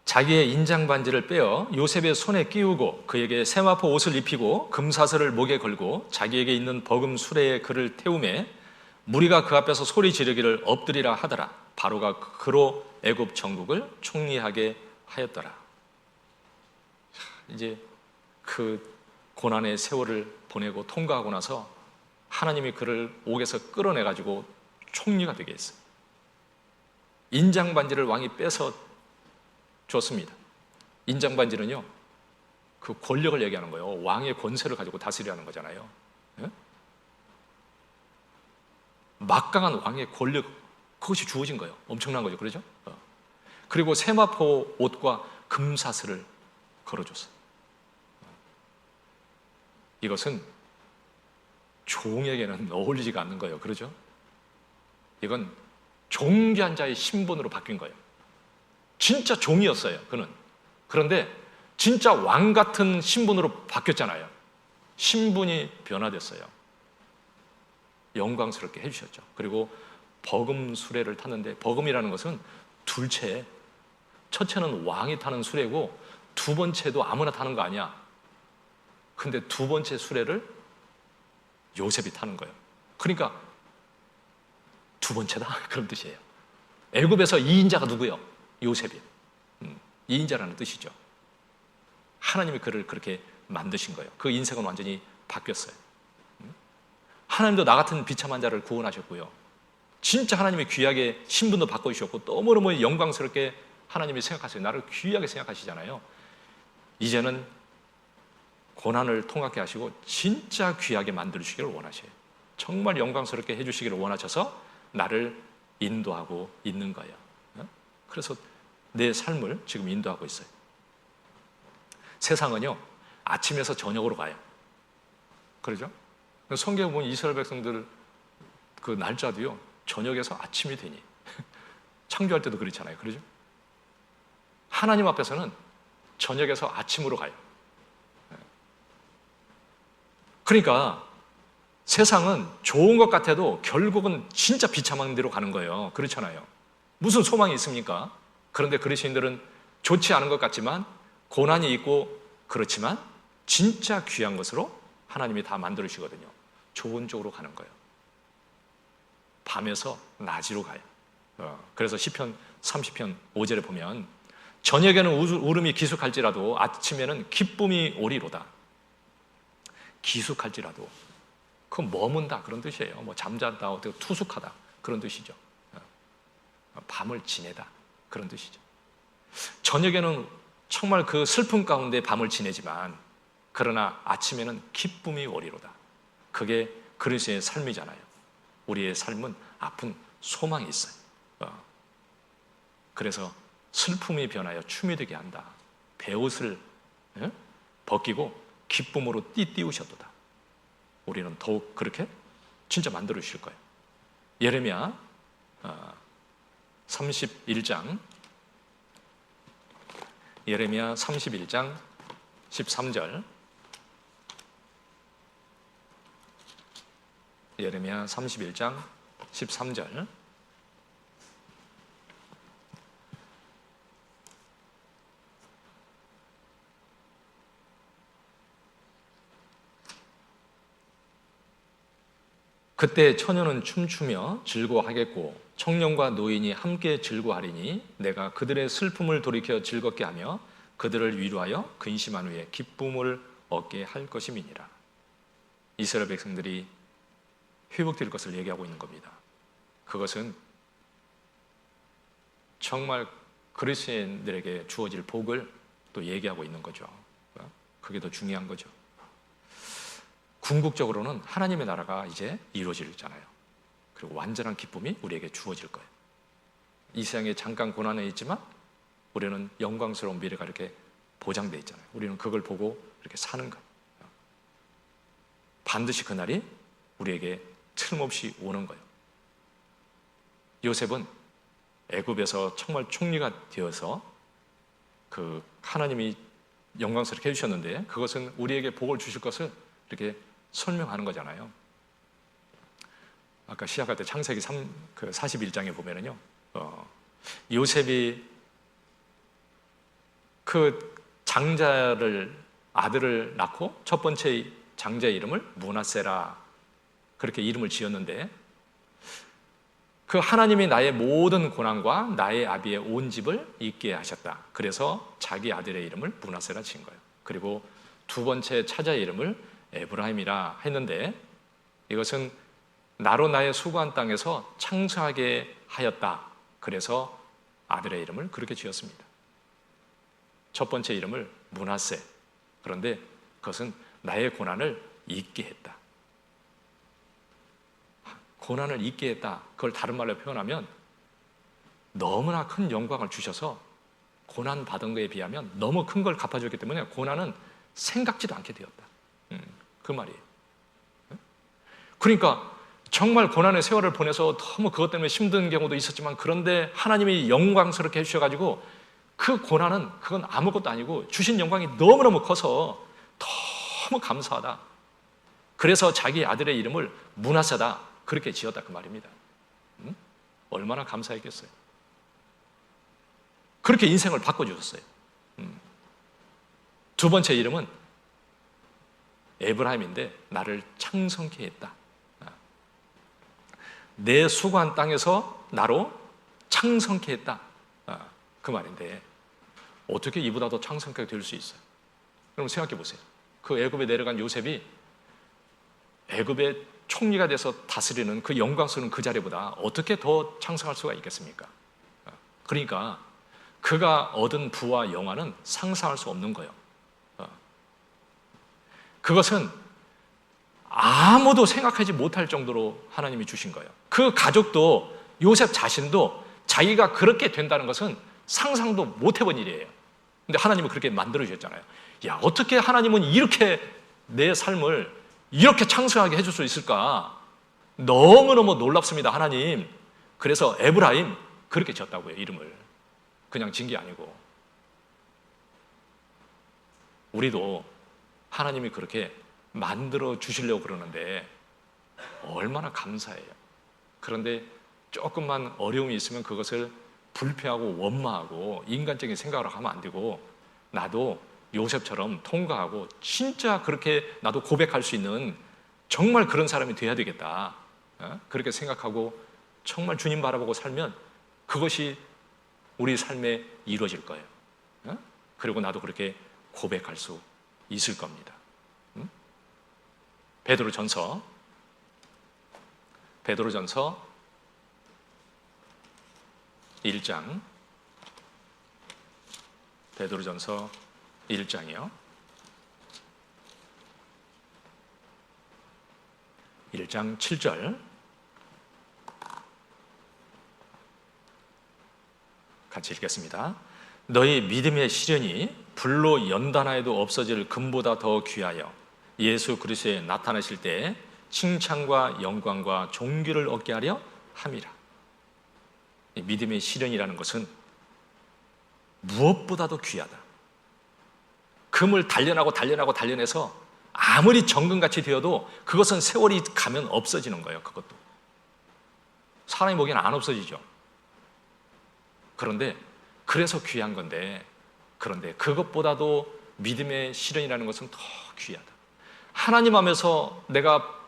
자기의 인장 반지를 빼어 요셉의 손에 끼우고 그에게 세마포 옷을 입히고 금사슬을 목에 걸고 자기에게 있는 버금 수레에 그를 태우매 무리가 그 앞에서 소리 지르기를 엎드리라 하더라. 바로가 그로 애굽 전국을 총리하게 하였더라. 이제 그 고난의 세월을 보내고 통과하고 나서 하나님이 그를 옥에서 끌어내가지고 총리가 되게 했어요. 인장 반지를 왕이 뺏어 줬습니다. 인장 반지는요, 그 권력을 얘기하는 거예요. 왕의 권세를 가지고 다스리라는 거잖아요. 예? 막강한 왕의 권력, 그것이 주어진 거예요. 엄청난 거죠, 그렇죠? 그리고 세마포 옷과 금사슬을 걸어줬어요. 이것은 종에게는 어울리지가 않는 거예요, 그렇죠? 이건 존귀한 자의 신분으로 바뀐 거예요. 진짜 종이었어요, 그는. 그런데 진짜 왕 같은 신분으로 바뀌었잖아요. 신분이 변화됐어요. 영광스럽게 해주셨죠. 그리고 버금 수레를 탔는데, 버금이라는 것은 둘째, 첫째는 왕이 타는 수레고 두 번째도 아무나 타는 거 아니야. 근데 두 번째 수레를 요셉이 타는 거예요. 그러니까 두 번째다, 그런 뜻이에요. 애굽에서 2인자가 누구예요? 요셉이에요. 2인자라는 뜻이죠. 하나님이 그를 그렇게 만드신 거예요. 그 인생은 완전히 바뀌었어요. 하나님도 나 같은 비참한 자를 구원하셨고요. 진짜 하나님이 귀하게 신분도 바꿔주셨고 너무너무 영광스럽게 하나님이 생각하세요. 나를 귀하게 생각하시잖아요. 이제는 고난을 통하게 하시고 진짜 귀하게 만들어주시기를 원하셔요. 정말 영광스럽게 해주시기를 원하셔서 나를 인도하고 있는 거예요. 그래서 내 삶을 지금 인도하고 있어요. 세상은요, 아침에서 저녁으로 가요. 그러죠? 성경에 보면 이스라엘 백성들 그 날짜도요, 저녁에서 아침이 되니. 창조할 때도 그렇잖아요. 그러죠? 하나님 앞에서는 저녁에서 아침으로 가요. 그러니까 세상은 좋은 것 같아도 결국은 진짜 비참한 데로 가는 거예요. 그렇잖아요. 무슨 소망이 있습니까? 그런데 그리스도인들은 좋지 않은 것 같지만 고난이 있고 그렇지만 진짜 귀한 것으로 하나님이 다 만들어주시거든요. 좋은 쪽으로 가는 거예요. 밤에서 낮으로 가요. 그래서 시편 30편 5절에 보면 저녁에는 울음이 기숙할지라도 아침에는 기쁨이 오리로다. 기숙할지라도 그건 머문다 그런 뜻이에요. 뭐 잠자다, 어떻게 투숙하다 그런 뜻이죠. 밤을 지내다 그런 뜻이죠. 저녁에는 정말 그 슬픔 가운데 밤을 지내지만 그러나 아침에는 기쁨이 오리로다. 그게 그리스도의 삶이잖아요. 우리의 삶은 아픈 소망이 있어요. 그래서 슬픔이 변하여 춤이 되게 한다. 베옷을 벗기고 기쁨으로 띠띠우셨도다. 우리는 더욱 그렇게 진짜 만들어 주실 거예요. 예레미야 31장 예레미야 31장 13절 예레미야 31장 13절 그때 처녀는 춤추며 즐거워하겠고 청년과 노인이 함께 즐거워하리니 내가 그들의 슬픔을 돌이켜 즐겁게 하며 그들을 위로하여 근심한 후에 기쁨을 얻게 할 것임이니라. 이스라엘 백성들이 회복될 것을 얘기하고 있는 겁니다. 그것은 정말 그리스도인들에게 주어질 복을 또 얘기하고 있는 거죠. 그게 더 중요한 거죠. 궁극적으로는 하나님의 나라가 이제 이루어지잖아요. 그리고 완전한 기쁨이 우리에게 주어질 거예요. 이 세상에 잠깐 고난은 있지만 우리는 영광스러운 미래가 이렇게 보장되어 있잖아요. 우리는 그걸 보고 이렇게 사는 거예요. 반드시 그날이 우리에게 틀림없이 오는 거예요. 요셉은 애굽에서 정말 총리가 되어서 그 하나님이 영광스럽게 해주셨는데 그것은 우리에게 복을 주실 것을 이렇게 설명하는 거잖아요. 아까 시작할 때 창세기 41장에 보면은요, 요셉이 그 아들을 낳고 첫 번째 장자의 이름을 므낫세라 그렇게 이름을 지었는데 그 하나님이 나의 모든 고난과 나의 아비의 온 집을 잊게 하셨다. 그래서 자기 아들의 이름을 므낫세라 지은 거예요. 그리고 두 번째 차자의 이름을 에브라임이라 했는데 이것은 나로 나의 수고한 땅에서 창수하게 하였다. 그래서 아들의 이름을 그렇게 지었습니다. 첫 번째 이름을 므낫세. 그런데 그것은 나의 고난을 잊게 했다. 고난을 잊게 했다. 그걸 다른 말로 표현하면 너무나 큰 영광을 주셔서 고난 받은 것에 비하면 너무 큰 걸 갚아줬기 때문에 고난은 생각지도 않게 되었다. 그 말이에요. 그러니까 정말 고난의 세월을 보내서 너무 그것 때문에 힘든 경우도 있었지만 그런데 하나님이 영광스럽게 해주셔가지고 그 고난은 그건 아무것도 아니고 주신 영광이 너무너무 커서 너무 감사하다. 그래서 자기 아들의 이름을 므낫세다 그렇게 지었다 그 말입니다. 얼마나 감사했겠어요. 그렇게 인생을 바꿔주셨어요. 두 번째 이름은 에브라임인데 나를 창성케 했다. 내 수고한 땅에서 나로 창성케 했다. 그 말인데 어떻게 이보다 더 창성케 될 수 있어요? 그럼 생각해 보세요. 그 애굽에 내려간 요셉이 애굽의 총리가 돼서 다스리는 그 영광스러운 그 자리보다 어떻게 더 창성할 수가 있겠습니까? 그러니까 그가 얻은 부와 영화는 상상할 수 없는 거예요. 그것은 아무도 생각하지 못할 정도로 하나님이 주신 거예요. 그 가족도 요셉 자신도 자기가 그렇게 된다는 것은 상상도 못 해본 일이에요. 근데 하나님은 그렇게 만들어 주셨잖아요. 야, 어떻게 하나님은 이렇게 내 삶을 이렇게 창성하게 해줄 수 있을까? 너무너무 놀랍습니다, 하나님. 그래서 에브라임 그렇게 지었다고요, 이름을. 그냥 진 게 아니고. 우리도 하나님이 그렇게 만들어 주시려고 그러는데 얼마나 감사해요. 그런데 조금만 어려움이 있으면 그것을 불평하고 원망하고 인간적인 생각을 하면 안 되고 나도 요셉처럼 통과하고 진짜 그렇게 나도 고백할 수 있는 정말 그런 사람이 돼야 되겠다. 그렇게 생각하고 정말 주님 바라보고 살면 그것이 우리 삶에 이루어질 거예요. 그리고 나도 그렇게 고백할 수 있을 겁니다. 베드로전서 1장 베드로전서 1장이요. 1장 7절 같이 읽겠습니다. 너희 믿음의 시련이 불로 연단하여도 없어질 금보다 더 귀하여 예수 그리스도에 나타나실 때 칭찬과 영광과 존귀를 얻게 하려 함이라. 믿음의 시련이라는 것은 무엇보다도 귀하다. 금을 단련해서 아무리 정금같이 되어도 그것은 세월이 가면 없어지는 거예요. 그것도 사람이 보기에는 안 없어지죠. 그런데 그래서 귀한 건데, 그런데 그것보다도 믿음의 시련이라는 것은 더 귀하다. 하나님 하면서 내가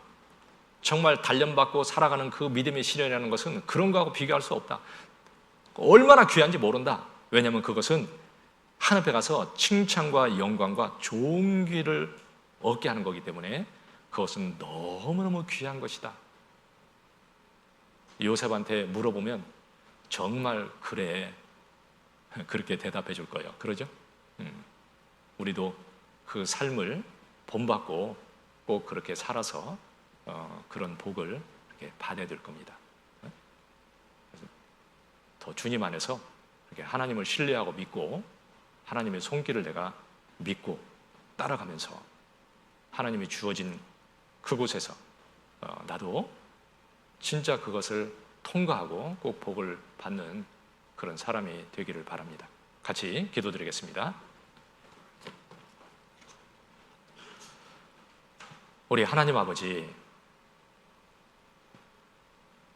정말 단련받고 살아가는 그 믿음의 시련이라는 것은 그런 거하고 비교할 수 없다. 얼마나 귀한지 모른다. 왜냐하면 그것은 하늘에 가서 칭찬과 영광과 존귀를 얻게 하는 거기 때문에 그것은 너무너무 귀한 것이다. 요셉한테 물어보면 정말 그래, 그렇게 대답해 줄 거예요. 그러죠? 우리도 그 삶을 본받고 꼭 그렇게 살아서 그런 복을 이렇게 받아야 될 겁니다. 더 주님 안에서 이렇게 하나님을 신뢰하고 믿고 하나님의 손길을 내가 믿고 따라가면서 하나님이 주어진 그곳에서 나도 진짜 그것을 통과하고 꼭 복을 받는 그런 사람이 되기를 바랍니다. 같이 기도드리겠습니다. 우리 하나님 아버지,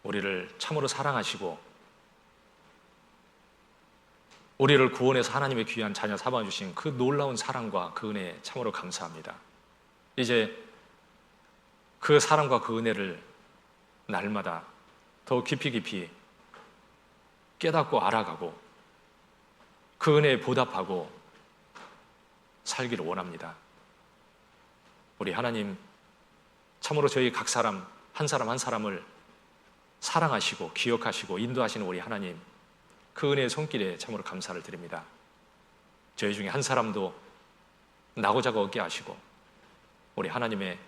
우리를 참으로 사랑하시고 우리를 구원해서 하나님의 귀한 자녀 삼아주신 그 놀라운 사랑과 그 은혜에 참으로 감사합니다. 이제 그 사랑과 그 은혜를 날마다 더 깊이 깨닫고 알아가고 그 은혜에 보답하고 살기를 원합니다. 우리 하나님, 참으로 저희 각 사람 한 사람을 사랑하시고 기억하시고 인도하시는 우리 하나님, 그 은혜의 손길에 참으로 감사를 드립니다. 저희 중에 한 사람도 나고자가 없게 하시고 우리 하나님의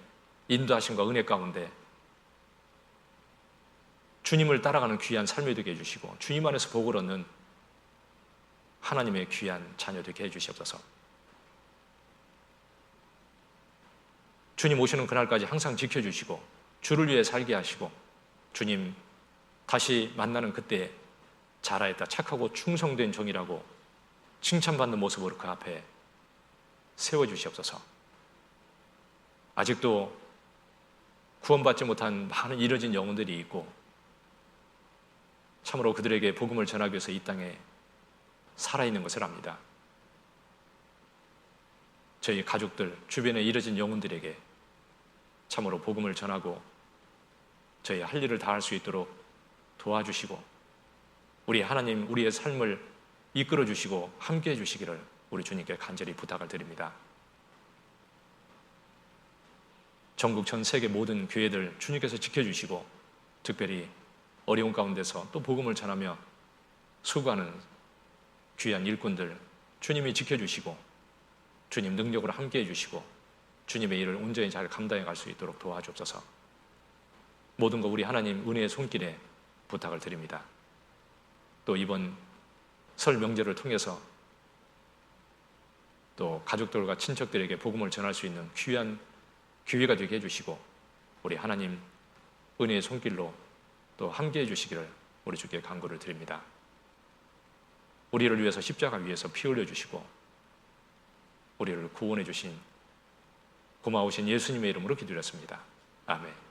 인도하심과 은혜 가운데 주님을 따라가는 귀한 삶이 되게 해주시고 주님 안에서 복을 얻는 하나님의 귀한 자녀 되게 해주시옵소서. 주님 오시는 그날까지 항상 지켜주시고 주를 위해 살게 하시고 주님 다시 만나는 그때 잘하였다, 착하고 충성된 종이라고 칭찬받는 모습으로 그 앞에 세워주시옵소서. 아직도 구원받지 못한 많은 잃어진 영혼들이 있고 참으로 그들에게 복음을 전하기 위해서 이 땅에 살아있는 것을 압니다. 저희 가족들, 주변에 잃어진 영혼들에게 참으로 복음을 전하고 저희 할 일을 다할 수 있도록 도와주시고 우리 하나님, 우리의 삶을 이끌어 주시고 함께해 주시기를 우리 주님께 간절히 부탁을 드립니다. 전국 전 세계 모든 교회들 주님께서 지켜주시고 특별히 어려운 가운데서 또 복음을 전하며 수고하는 귀한 일꾼들 주님이 지켜주시고 주님 능력으로 함께해 주시고 주님의 일을 온전히 잘 감당해 갈 수 있도록 도와주옵소서. 모든 것 우리 하나님 은혜의 손길에 부탁을 드립니다. 또 이번 설 명절을 통해서 또 가족들과 친척들에게 복음을 전할 수 있는 귀한 기회가 되게 해주시고 우리 하나님 은혜의 손길로 또 함께해 주시기를 우리 주께 간구를 드립니다. 우리를 위해서 십자가 위에서 피 흘려 주시고 우리를 구원해 주신 고마우신 예수님의 이름으로 기도드렸습니다. 아멘.